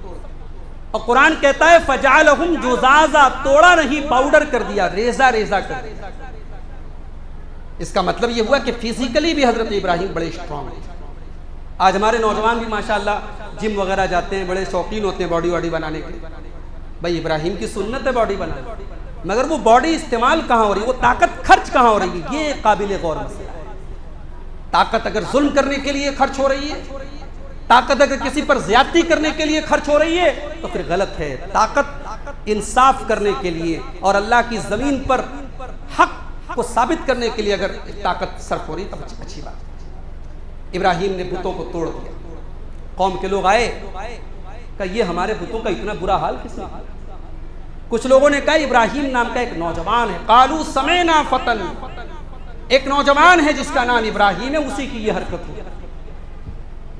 اور قرآن کہتا ہے فجعلہم جزازا، توڑا نہیں، پاؤڈر کر دیا، ریزہ ریزہ کر دیا۔ اس کا مطلب یہ ہوا کہ فزیکلی بھی حضرت ابراہیم بڑے اسٹرانگ ہیں۔ آج ہمارے نوجوان بھی ماشاءاللہ جم وغیرہ جاتے ہیں، بڑے شوقین ہوتے ہیں باڈی واڈی بنانے کے۔ بھائی ابراہیم کی سنت ہے باڈی بنانا، مگر وہ باڈی استعمال کہاں ہو رہی ہے، وہ طاقت خرچ کہاں ہو رہی ہے، یہ قابل غور مسئلہ ہے۔ طاقت اگر ظلم کرنے کے لیے خرچ ہو رہی ہے، طاقت اگر کسی پر زیادتی کرنے کے لیے خرچ ہو رہی ہے تو پھر غلط ہے۔ طاقت انصاف کرنے کے لیے اور اللہ کی زمین پر حق کو ثابت کرنے کے لیے اگر طاقت صرف ہو رہی ہے تو اچھی بات ہے۔ ابراہیم نے بتوں کو توڑ دیا، قوم کے لوگ آئے، کہ یہ ہمارے بتوں کا اتنا برا حال کس نے کیا؟ کچھ لوگوں نے کہا ابراہیم نام کا ایک نوجوان ہے، قالوا سمعنا فتن، ایک نوجوان ہے جس کا نام ابراہیم ہے، اسی کی یہ حرکت ہوئی۔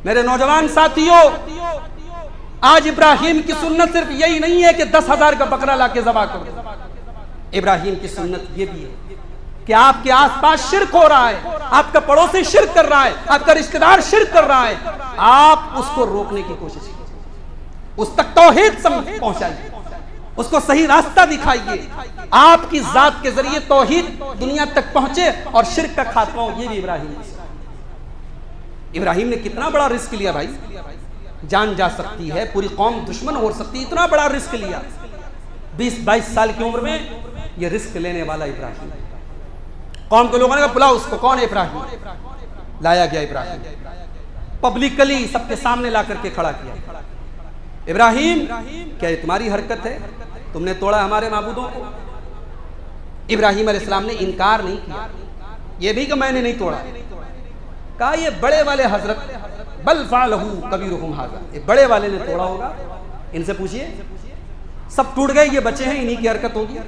میرے نوجوان ساتھیوں، آج ابراہیم کی سنت صرف یہی نہیں ہے کہ 10,000 کا بکرا لا کے ذبح کرو، ابراہیم کی سنت یہ بھی ہے کہ آپ کے آس پاس شرک ہو رہا ہے، آپ کا پڑوسی شرک کر رہا ہے، آپ کا رشتہ دار شرک کر رہا ہے، آپ اس کو روکنے کی کوشش کیجیے، اس تک توحید پہنچائیے، اس کو صحیح راستہ دکھائیے، آپ کی ذات کے ذریعے توحید دنیا تک پہنچے اور شرک کا خاتمہ ہو۔ یہ بھی ابراہیم کی سنت۔ ابراہیم نے کتنا بڑا رسک لیا بھائی، جان جا سکتی ہے، پوری قوم دشمن ہو سکتی ہے، اتنا بڑا رسک لیا 22 سال کی عمر میں، یہ رسک لینے والا ابراہیم۔ قوم کے لوگوں نے کہا بلاؤ اس کو، کون ہے ابراہیم؟ لایا گیا ابراہیم، پبلکلی سب کے سامنے لا کر کے کھڑا کیا۔ ابراہیم کیا یہ تمہاری حرکت ہے، تم نے توڑا ہمارے معبودوں کو؟ ابراہیم علیہ السلام نے انکار نہیں کیا، یہ بھی کہ میں نے نہیں توڑا، کہا یہ بڑے والے حضرت بل فعلہ کبیرہم ھذا، یہ بڑے والے نے توڑا ہوگا، ان سے پوچھئے، سب ٹوٹ گئے، یہ بچے ہیں، انہی کی حرکت ہوگی۔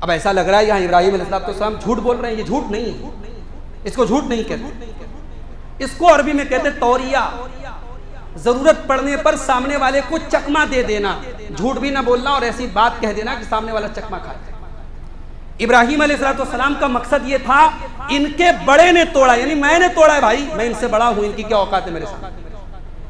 اب ایسا لگ رہا ہے یہاں ابراہیم علیہ السلام جھوٹ بول رہے ہیں، یہ جھوٹ نہیں ہے، اس کو جھوٹ نہیں کہتے، اس کو عربی میں کہتے توریہ، ضرورت پڑنے پر سامنے والے کو چکمہ دے دینا، جھوٹ بھی نہ بولنا اور ایسی بات کہہ دینا کہ سامنے والا چکمہ کھا جائے۔ ابراہیم علیہ السلام کا مقصد یہ تھا ان کے بڑے نے توڑا، یعنی میں نے توڑا ہے بھائی، میں ان سے بڑا ہوں، ان کی کیا اوقات ہے میرے سامنے،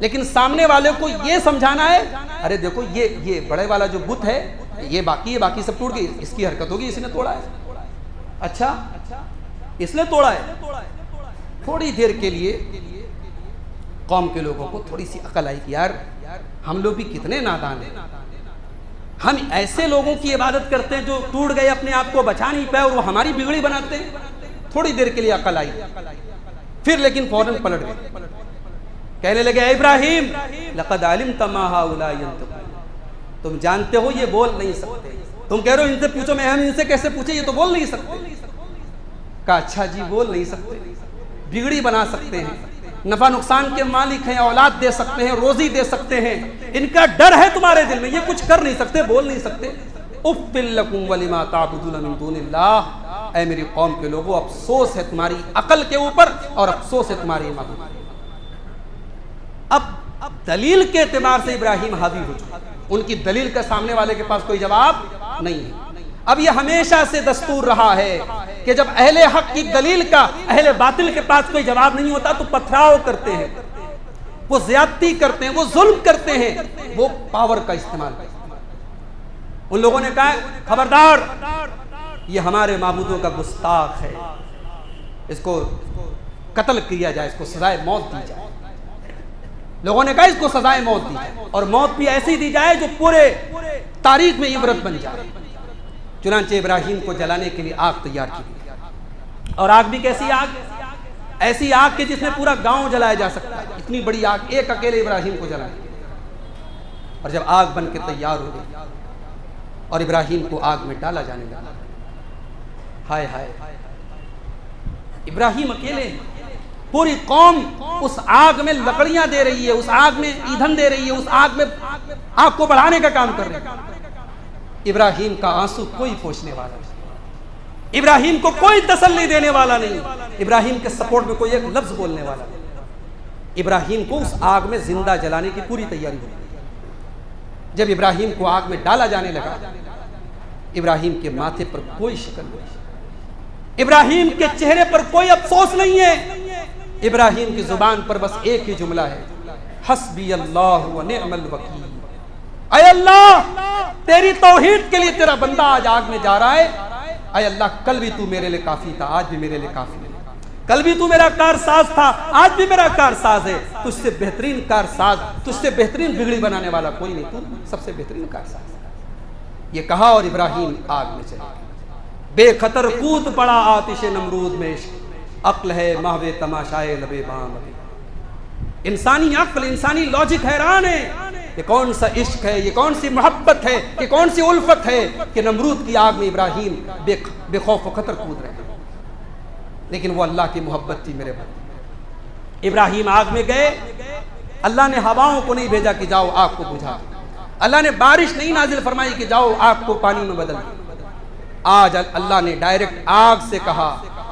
لیکن سامنے والے کو یہ سمجھانا ہے ارے دیکھو یہ بڑے والا جو بت ہے یہ باقی ہے، باقی سب ٹوٹ گئی، اس کی حرکت ہوگی، اس نے توڑا ہے۔ اچھا اس نے توڑا ہے، تھوڑی دیر کے لیے قوم کے لوگوں کو تھوڑی سی عقل آئی کہ یار ہم لوگ بھی کتنے نادان ہیں، ہم ایسے لوگوں کی عبادت کرتے ہیں جو ٹوٹ گئے، اپنے آپ کو بچا نہیں پائے، اور وہ ہماری بگڑی بناتے ہیں۔ تھوڑی دیر کے لیے عقل آئی، پھر لیکن فوراً پلٹ گئے، کہنے لگے اے ابراہیم لقد علمت ما هؤلاء ينطقون، تم جانتے ہو یہ بول نہیں سکتے، تم کہہ رہے ہو ان سے پوچھو، میں ہم ان سے کیسے پوچھیں، یہ تو بول نہیں سکتے۔ کہا اچھا جی بول نہیں سکتے، بگڑی بنا سکتے ہیں، نفع نقصان کے مالک ہیں، اولاد دے سکتے ہیں، روزی دے سکتے ہیں، ان کا ڈر ہے تمہارے دل میں، یہ کچھ کر نہیں سکتے، بول نہیں سکتے۔ اف لکم ولما تعبدون من دون اللہ، اے میری قوم کے لوگوں افسوس ہے تمہاری عقل کے اوپر اور افسوس ہے تمہاری معبود۔ اب دلیل کے اعتبار سے ابراہیم حاوی ہو چکے، ان کی دلیل کا سامنے والے کے پاس کوئی جواب نہیں ہے۔ اب یہ ہمیشہ سے دستور رہا ہے کہ جب اہل حق کی دلیل کا اہل باطل کے پاس کوئی جواب نہیں ہوتا تو پتھراؤ کرتے ہیں، وہ زیادتی کرتے ہیں، وہ ظلم کرتے ہیں، وہ پاور کا استعمال کرتے ہیں۔ ان لوگوں نے کہا خبردار یہ ہمارے معبودوں کا گستاخ ہے، اس کو قتل کیا جائے، اس کو سزائے موت دی جائے۔ لوگوں نے کہا اس کو سزائے موت دی جائے، اور موت بھی ایسی دی جائے جو پورے تاریخ میں عبرت بن جائے۔ چنانچہ ابراہیم کو جلانے کے لیے آگ تیار کی گئی، اور آگ بھی کیسی آگ؟ ایسی آگ کہ جس میں پورا گاؤں جلایا جا سکتا ہے، اتنی بڑی آگ ایک اکیلے ابراہیم کو جلانے کی۔ اور جب آگ بن کے تیار ہو گئی اور ابراہیم کو آگ میں ڈالا جانے لگا، ہائے ہائے ابراہیم اکیلے، پوری قوم اس آگ میں لکڑیاں دے رہی ہے، اس آگ میں ایندھن دے رہی ہے، اس آگ میں آگ کو بڑھانے کا کام کر رہی ہے۔ ابراہیم کا آنسو کوئی پوچھنے والا نہیں، ابراہیم کو کوئی تسلی دینے والا نہیں، ابراہیم کے سپورٹ میں کوئی ایک لفظ بولنے والا نہیں۔ ابراہیم کو اس آگ میں زندہ جلانے کی پوری تیاری ہوئی۔ جب ابراہیم کو آگ میں ڈالا جانے لگا، ابراہیم کے ماتھے پر کوئی شکن نہیں، ابراہیم کے چہرے پر کوئی افسوس نہیں ہے، ابراہیم کی زبان پر بس ایک ہی جملہ ہے، حسبی اللہ و نعم الوکیل۔ اے اللہ تیری توحید کے لیے تیرا بندہ آج آگ میں جا رہا ہے، اے اللہ کل بھی تو میرے لیے کافی تھا، آج بھی میرے لیے کافی ہے، کل بھی تو میرا کارساز تھا، آج بھی میرا کارساز ہے، تجھ سے بہترین کارساز، تجھ سے بہترین بگڑی بنانے والا کوئی نہیں، تو سب سے بہترین کارساز ہے۔ یہ کہا اور ابراہیم آگ میں چلے گئے، بے خطر کود پڑا آتش نمرود میں، عقل ہے محو تماشائے لبے بام۔ انسانی عقل، انسانی لاجک حیران ہے، یہ کون سا عشق ہے، یہ کون سی محبت ہے، یہ کون سی الفت ہے کہ نمرود کی آگ میں ابراہیم بے خوف و خطر کود رہے ہیں۔ لیکن وہ اللہ کی محبت تھی میرے بھائی۔ ابراہیم آگ میں گئے، اللہ نے ہواؤں کو نہیں بھیجا کہ جاؤ آگ کو بجھا دو، اللہ نے بارش نہیں نازل فرمائی کہ جاؤ آگ کو پانی میں بدل دو۔ آج اللہ نے ڈائریکٹ آگ سے کہا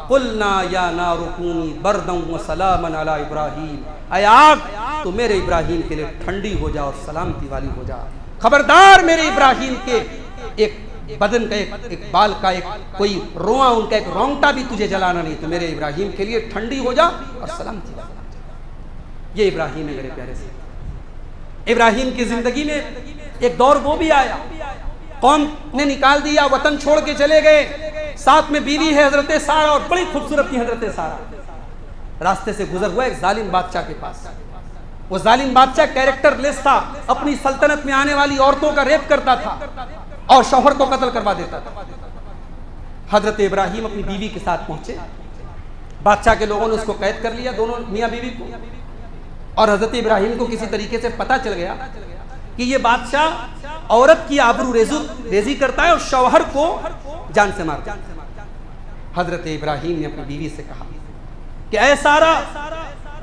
قلنا یا نار کونی بردا وسلاما علی ابراہیم، اے آگ تو میرے ابراہیم کے لیے ٹھنڈی ہو جا اور سلامتی والی ہو جا، خبردار میرے ابراہیم کے ایک بدن کا ایک بال کا ایک کوئی رواں، ان کا ایک رونگٹا بھی تجھے جلانا نہیں، تو میرے ابراہیم کے لیے ٹھنڈی ہو جا اور سلامتی والی ہو جا۔ یہ ابراہیم ہے میرے پیارے سے۔ ابراہیم کی زندگی میں ایک دور وہ بھی آیا، قوم نے نکال دیا، وطن چھوڑ کے چلے گئے، ساتھ میں بیوی ہے حضرت سارہ، اور بڑی خوبصورت تھی حضرت سارہ۔ راستے سے گزر ہوا ایک ظالم بادشاہ کے پاس، وہ ظالم بادشاہ کیریکٹر لیس تھا، اپنی سلطنت میں آنے والی عورتوں کا ریپ کرتا تھا اور شوہر کو قتل کروا دیتا تھا۔ حضرت ابراہیم اپنی بیوی کے ساتھ پہنچے، بادشاہ کے لوگوں نے اس کو قید کر لیا، دونوں میاں بیوی کو، اور حضرت ابراہیم کو کسی طریقے سے پتہ چل گیا کہ یہ بادشاہ عورت کی آبرو ریزی کرتا ہے اور شوہر کو جان سے مارتا ہے۔ حضرت ابراہیم نے اپنی بیوی سے کہا کہ اے سارہ،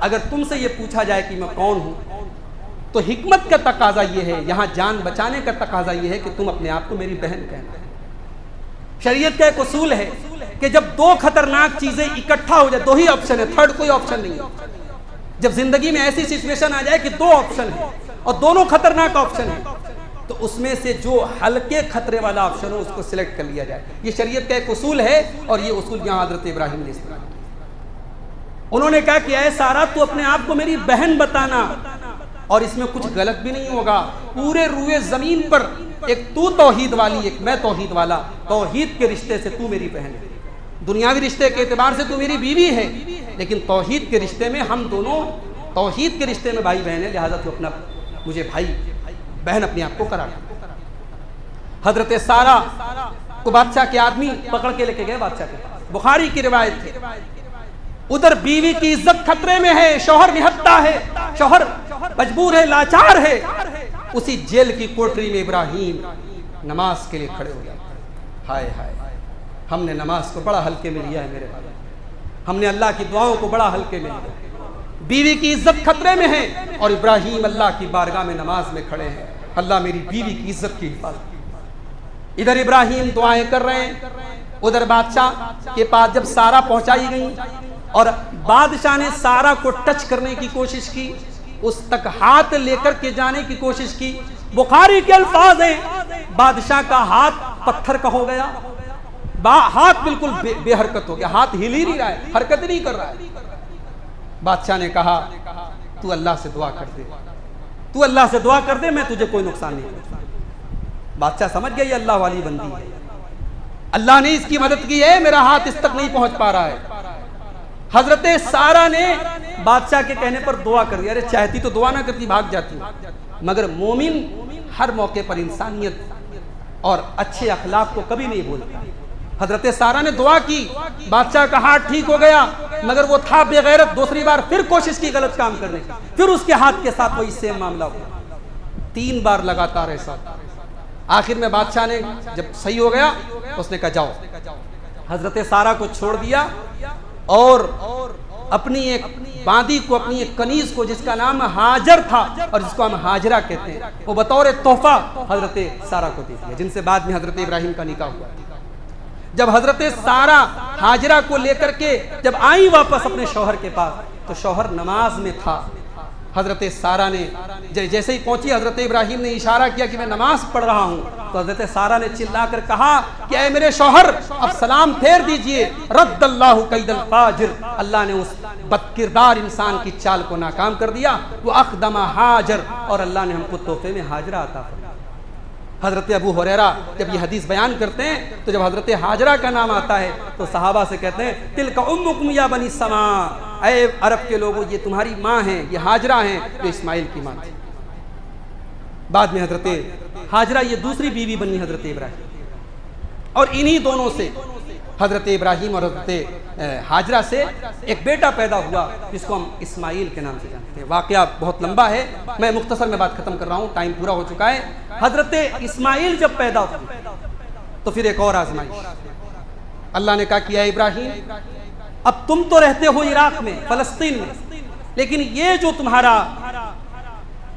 اگر تم سے یہ پوچھا جائے کہ میں کون ہوں تو حکمت کا تقاضا یہ ہے، یہاں جان بچانے کا تقاضا یہ ہے کہ تم اپنے آپ کو میری بہن کہنا۔ شریعت کا ایک اصول ہے کہ جب دو خطرناک چیزیں اکٹھا ہو جائے، دو ہی آپشن ہے، تھرڈ کوئی آپشن نہیں ہے۔ جب زندگی میں ایسی سچویشن آ جائے کہ دو آپشن ہیں اور دونوں خطرناک آپشن ہیں، تو اس میں سے جو ہلکے خطرے والا آپشن ہو اس کو سلیکٹ کر لیا جائے۔ یہ شریعت کا ایک اصول ہے، اور یہ اصول یہاں حضرت ابراہیم نے استعمال کیا۔ انہوں نے کہا کہ اے سارہ تو اپنے آپ کو میری بہن بتانا، اور اس میں کچھ غلط بھی نہیں ہوگا، پورے روئے زمین پر ایک تو توحید والی، ایک میں توحید والا، توحید کے رشتے سے تو میری بہن ہے، دنیاوی رشتے کے اعتبار سے تو میری بیوی ہے، لیکن توحید کے رشتے میں ہم دونوں توحید کے رشتے میں بھائی بہن ہیں، لہٰذا تو اپنا مجھے بھائی بہن اپنے آپ کو قرار دے۔ حضرت سارہ کو بادشاہ کے آدمی پکڑ کے لے کے گئے بادشاہ کے پاس، بخاری کی روایت تھی۔ ادھر بیوی کی عزت خطرے میں ہے، شوہر نہتا ہے، شوہر مجبور ہے، لاچار ہے۔ اسی جیل کی کوٹری میں ابراہیم نماز کے لیے کھڑے ہو گئے۔ ہائے ہائے، ہم نے نماز کو بڑا ہلکے میں لیا ہے میرے بھائی، ہم نے اللہ کی دعاؤں کو بڑا ہلکے میں لیا۔ بیوی کی عزت خطرے میں ہے اور ابراہیم اللہ کی بارگاہ میں نماز میں کھڑے ہیں، اللہ میری بیوی کی عزت کی حفاظت۔ ادھر ابراہیم دعائیں کر رہے ہیں، ادھر بادشاہ کے پاس جب سارہ پہنچائی گئی اور بادشاہ نے سارہ کو ٹچ کرنے کی کوشش کی، اس تک ہاتھ لے کر کے جانے کی کوشش کی، بخاری کے الفاظ ہیں بادشاہ کا ہاتھ پتھر کا ہو گیا، ہاتھ بالکل بے حرکت ہو گیا، ہاتھ ہل ہی نہیں رہا ہے، حرکت نہیں کر رہا ہے۔ بادشاہ نے کہا تو اللہ سے دعا کر دے، تو اللہ سے دعا کر دے، میں تجھے کوئی نقصان نہیں کروں۔ بادشاہ سمجھ گیا یہ اللہ والی بندی ہے، اللہ نے اس کی مدد کی ہے، میرا ہاتھ اس تک نہیں پہنچ پا رہا ہے۔ حضرت سارہ نے بادشاہ کے کہنے پر دعا کر دیا، ارے چاہتی تو دعا نہ کرتی، بھاگ جاتی، مگر مومن ہر موقع پر انسانیت اور اچھے اخلاق کو کبھی نہیں بھولتا۔ حضرت سارہ نے دعا کی، بادشاہ کا ہاتھ ٹھیک ہو گیا، مگر وہ تھا بے غیرت، دوسری بار پھر کوشش کی غلط کام کرنے کی، پھر اس کے ہاتھ کے ساتھ وہی سیم معاملہ ہوا، 3 بار لگاتار ایسا۔ آخر میں بادشاہ نے جب صحیح ہو گیا اس نے کہا جاؤ، حضرت سارہ کو چھوڑ دیا اور اپنی ایک باندی کو، اپنی ایک کنیز کو جس کا نام ہاجر تھا اور جس کو ہم ہاجرہ کہتے ہیں، وہ بطور تحفہ حضرت سارہ کو دے دیا، جن سے بعد میں حضرت ابراہیم کا نکاح ہوا۔ جب حضرت سارہ ہاجرہ کو لے کر کے جب آئی واپس اپنے شوہر کے پاس تو شوہر نماز میں تھا۔ حضرت سارہ نے جیسے ہی پہنچی، حضرت ابراہیم نے اشارہ کیا کہ میں نماز پڑھ رہا ہوں، تو حضرت سارہ نے چلا کر کہا کہ اے میرے شوہر اب سلام پھیر دیجئے، رد اللہ کید الفاجر، اللہ نے اس بد کردار انسان کی چال کو ناکام کر دیا، وہ اقدم ہاجر، اور اللہ نے ہم کو تحفے میں ہاجرہ عطا فرمایا۔ حضرت ابو ہریرہ جب یہ حدیث بیان کرتے ہیں تو جب حضرت ہاجرہ کا نام آتا ہے تو صحابہ سے کہتے ہیں تلک امکم یا بنی السماء، اے عرب کے لوگوں یہ تمہاری ماں ہیں، یہ ہاجرہ ہیں جو اسماعیل کی ماں تھی۔ بعد میں حضرت ہاجرہ یہ دوسری بیوی بنی حضرت ابراہیم، اور انہی دونوں سے حضرت ابراہیم اور حضرت ہاجرہ سے ایک بیٹا پیدا ہوا جس کو ہم اسماعیل کے نام سے جانتے ہیں۔ واقعہ بہت لمبا ہے، میں مختصر میں بات ختم کر رہا ہوں، ٹائم پورا ہو چکا ہے۔ حضرت اسماعیل جب پیدا ہوئے تو پھر ایک اور آزمائش، اللہ نے کہا کہ اے ابراہیم اب تم تو رہتے ہو عراق میں، فلسطین میں، لیکن یہ جو تمہارا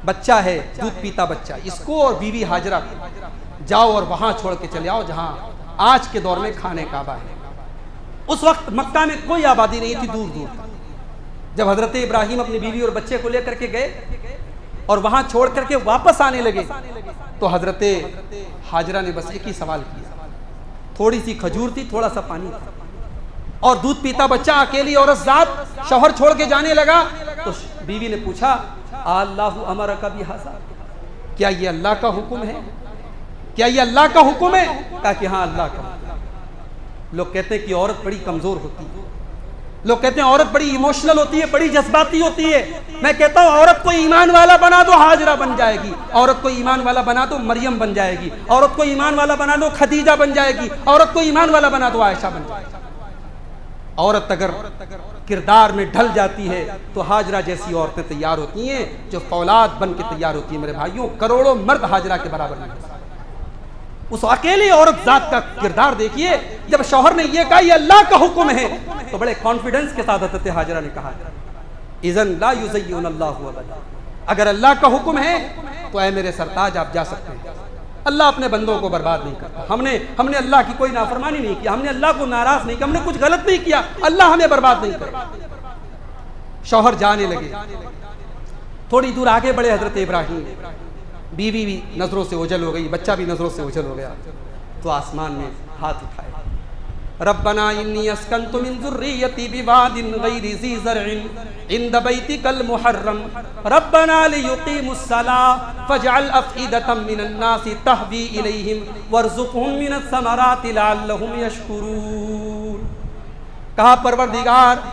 بچہ ہے، دودھ پیتا بچہ، اس کو اور بیوی ہاجرہ کو جاؤ اور وہاں چھوڑ کے چلے آؤ جہاں آج کے دور میں خانہ کعبہ ہے۔ اس وقت مکہ میں کوئی آبادی نہیں تھی، دور دور تک۔ جب حضرت ابراہیم اپنی بیوی اور بچے کو لے کر کے گئے اور وہاں چھوڑ کر کے واپس آنے لگے تو حضرت ہاجرہ نے بس ایک ہی سوال کیا، تھوڑی سی کھجور تھی، تھوڑا سا پانی تھا، اور دودھ پیتا بچہ، اکیلی عورت ذات، شوہر چھوڑ کے جانے لگا تو بیوی نے پوچھا اللہ امرک بہذا، کیا یہ اللہ کا حکم ہے؟ کیا یہ اللہ کا حکم ہے؟ کہا کہ ہاں اللہ کا حکم۔ لوگ کہتے ہیں کہ عورت بڑی کمزور ہوتی ہے، لوگ کہتے ہیں عورت بڑی ایموشنل ہوتی ہے، بڑی جذباتی ہوتی ہے۔ میں کہتا ہوں عورت کو ایمان والا بنا دو ہاجرہ بن جائے گی، عورت کو ایمان والا بنا دو مریم بن جائے گی، عورت کو ایمان والا بنا دو خدیجہ بن جائے گی، عورت کو ایمان والا بنا دو عائشہ بن جائے گی۔ عورت اگر کردار میں ڈھل جاتی ہے تو ہاجرہ جیسی عورتیں تیار ہوتی ہیں جو فولاد بن کے تیار ہوتی ہیں۔ میرے بھائیوں، کروڑوں مرد ہاجرہ کے برابر نہیں، اس اکیلی عورت ذات کا کردار دیکھیے۔ جب شوہر نے یہ کہا یہ اللہ کا حکم ہے تو بڑے کانفیڈنس کے ساتھ حضرت ہاجرہ نے کہا اذن لا یزین اللہ ابدا، اگر اللہ کا حکم ہے تو اے میرے سرتاج آپ جا سکتے ہیں، اللہ اپنے بندوں کو برباد نہیں کرتا۔ ہم نے اللہ کی کوئی نافرمانی نہیں کیا، ہم نے اللہ کو ناراض نہیں کیا، ہم نے کچھ غلط نہیں کیا، اللہ ہمیں برباد نہیں کرے۔ شوہر جانے لگے، تھوڑی دور آگے بڑھے حضرت ابراہیم، بیوی بھی نظروں سے اوجھل ہو گئی، بچہ بھی نظروں سے اوجھل ہو گیا، تو آسمان میں ہاتھ اٹھائے، ربنا انی اسکنت من ذریتی بواد غیر ذی زرع عند بیتک المحرم ربنا لیقیموا الصلاة فاجعل افئدة من الناس تهوی الیہم وارزقهم من الثمرات لعلهم یشکرون۔ کہا پروردگار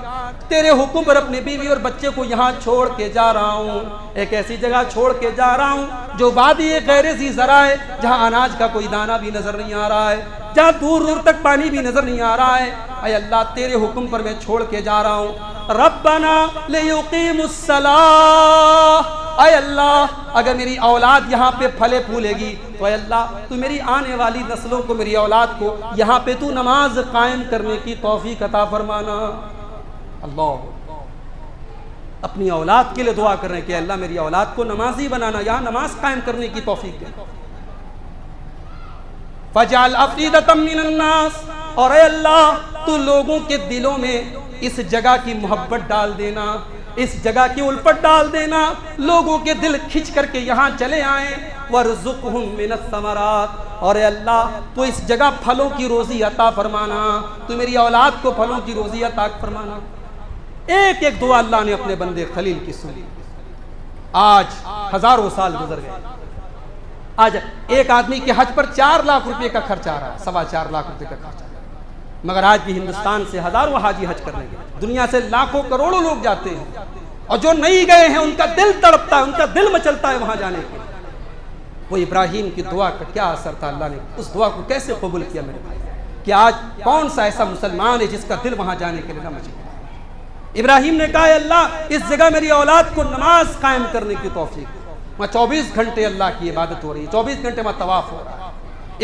تیرے حکم پر اپنی بیوی اور بچے کو یہاں چھوڑ کے جا رہا ہوں، ایک ایسی جگہ چھوڑ کے جا رہا ہوں جو وادی غیر ذی زرع ہے، جہاں اناج کا کوئی دانہ بھی نظر نہیں آ رہا ہے، جہاں دور دور تک پانی بھی نظر نہیں آ رہا ہے۔ اے اللہ تیرے حکم پر میں چھوڑ کے جا رہا ہوں۔ ربنا لیقیموا الصلاۃ، اے اللہ اگر میری اولاد یہاں پہ پھلے پھولے گی تو اے اللہ تو میری آنے والی نسلوں کو، میری اولاد کو یہاں پہ تو نماز قائم کرنے کی توفیق عطا فرمانا۔ اللہ اپنی اولاد کے لیے دعا کر رہے ہیں کہ اللہ میری اولاد کو نمازی بنانا، یہاں نماز قائم کرنے کی توفیق دے۔ فَجْعَلْ أَفْئِدَةً مِّنَ النَّاسِ، اور اے اللہ تو لوگوں کے دلوں میں اس جگہ کی محبت ڈال دینا، اس جگہ کی الفت ڈال دینا، لوگوں کے دل کھنچ کر کے یہاں چلے آئیں۔ وَارْزُقْهُم مِّنَ الثَّمَرَاتِ، اور اے اللہ تو اس جگہ پھلوں کی روزی عطا فرمانا، تو میری اولاد کو پھلوں کی روزی عطا فرمانا۔ ایک ایک دعا اللہ نے اپنے بندے خلیل کی سنی۔ آج ہزاروں سال گزر گئے، آج ایک آدمی کے حج پر 4 لاکھ روپے کا خرچ آ رہا ہے، 4.25 لاکھ روپے کا خرچ آ رہا ہے، مگر آج بھی ہندوستان سے ہزاروں حاجی حج کرنے گئے، دنیا سے لاکھوں کروڑوں لوگ جاتے ہیں، اور جو نہیں گئے ہیں ان کا دل تڑپتا ہے، ان کا دل مچلتا ہے وہاں جانے کے۔ وہ ابراہیم کی دعا کا کیا اثر تھا، اللہ نے اس دعا کو کیسے قبول کیا میرے بھائی، کہ آج کون سا ایسا مسلمان ہے جس کا دل وہاں جانے کے لیے نہ مچے۔ ابراہیم نے کہا، اے اللہ اس جگہ میری اولاد کو نماز قائم کرنے کی توفیق، وہاں 24 گھنٹے اللہ کی عبادت ہو رہی ہے، 24 گھنٹے وہاں طواف ہو رہا ہے۔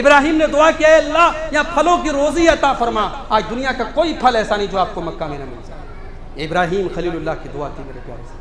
ابراہیم نے دعا کیا، اے اللہ یہاں پھلوں کی روزی عطا فرما، آج دنیا کا کوئی پھل ایسا نہیں جو آپ کو مکہ میں نہ مل جائے۔ ابراہیم خلیل اللہ کی دعا تھی میرے پیارے سے۔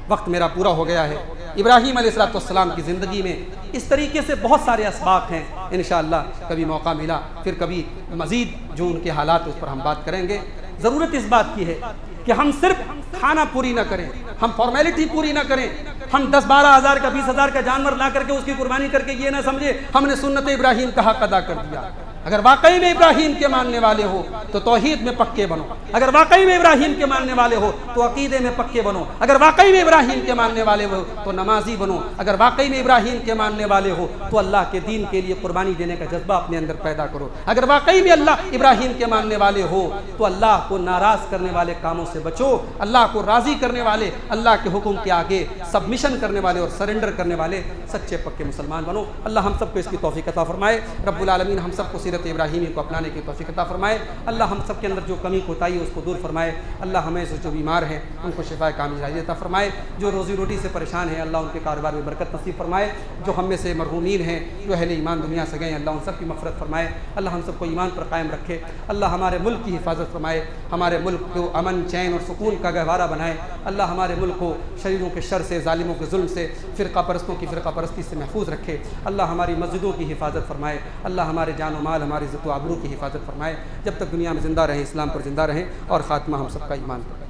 وقت میرا پورا ہو گیا ہے۔ ابراہیم علیہ السلام کی زندگی میں اس طریقے سے بہت سارے اسباق ہیں، انشاءاللہ کبھی موقع ملا پھر کبھی مزید جو ان کے حالات اس پر ہم بات کریں گے۔ ضرورت اس بات کی ہے کہ ہم صرف کھانا پوری نہ کریں، ہم فارمیلٹی پوری نہ کریں، ہم 10-12 ہزار کا 20 ہزار کا جانور لا کر کے اس کی قربانی کر کے یہ نہ سمجھے ہم نے سنت ابراہیم کا حق ادا کر دیا۔ اگر واقعی میں ابراہیم کے ماننے والے ہو تو توحید میں پکے بنو، اگر واقعی میں ابراہیم کے ماننے والے ہو تو عقیدے میں پکے بنو، اگر واقعی میں ابراہیم کے ماننے والے ہو تو نمازی بنو، اگر واقعی میں ابراہیم کے ماننے والے ہو تو اللہ کے دین کے لیے قربانی دینے کا جذبہ اپنے اندر پیدا کرو، اگر واقعی میں اللہ ابراہیم کے ماننے والے ہو تو اللہ کو ناراض کرنے والے کاموں سے بچو، اللہ کو راضی کرنے والے، اللہ کے حکم کے آگے سبمیشن کرنے والے اور سرنڈر کرنے والے سچے پکے مسلمان بنو۔ اللہ ہم سب کو اس کی توفیق عطا فرمائے، رب العالمین ہم سب کو سیرت ابراہیمی کو اپنانے کی توفیق عطا فرمائے، اللہ ہم سب کے اندر جو کمی کوتاہی ہے اس کو دور فرمائے، اللہ ہمیں سے جو بیمار ہیں ان کو شفا کامل عاجل عطا فرمائے، جو روزی روٹی سے پریشان ہیں اللہ ان کے کاروبار میں برکت نصیب فرمائے، جو ہم میں سے مرحومین ہیں جو اہل ایمان دنیا سے گئے اللہ ان سب کی مغفرت فرمائے، اللہ ہم سب کو ایمان پر قائم رکھے، اللہ ہمارے ملک کی حفاظت فرمائے، ہمارے ملک کو امن چین اور سکون کا گہوارہ بنائے، اللہ ہمارے ملک کو شریروں کے شر سے، ظالموں کے ظلم سے، فرقہ پرستوں کی فرقہ پرستی سے محفوظ رکھے، اللہ ہماری مسجدوں کی حفاظت فرمائے، اللہ ہمارے جان و مال ہماری عزت و آبرو کی حفاظت فرمائے، جب تک دنیا میں زندہ رہیں اسلام پر زندہ رہیں اور خاتمہ ہم سب کا ایمان پر۔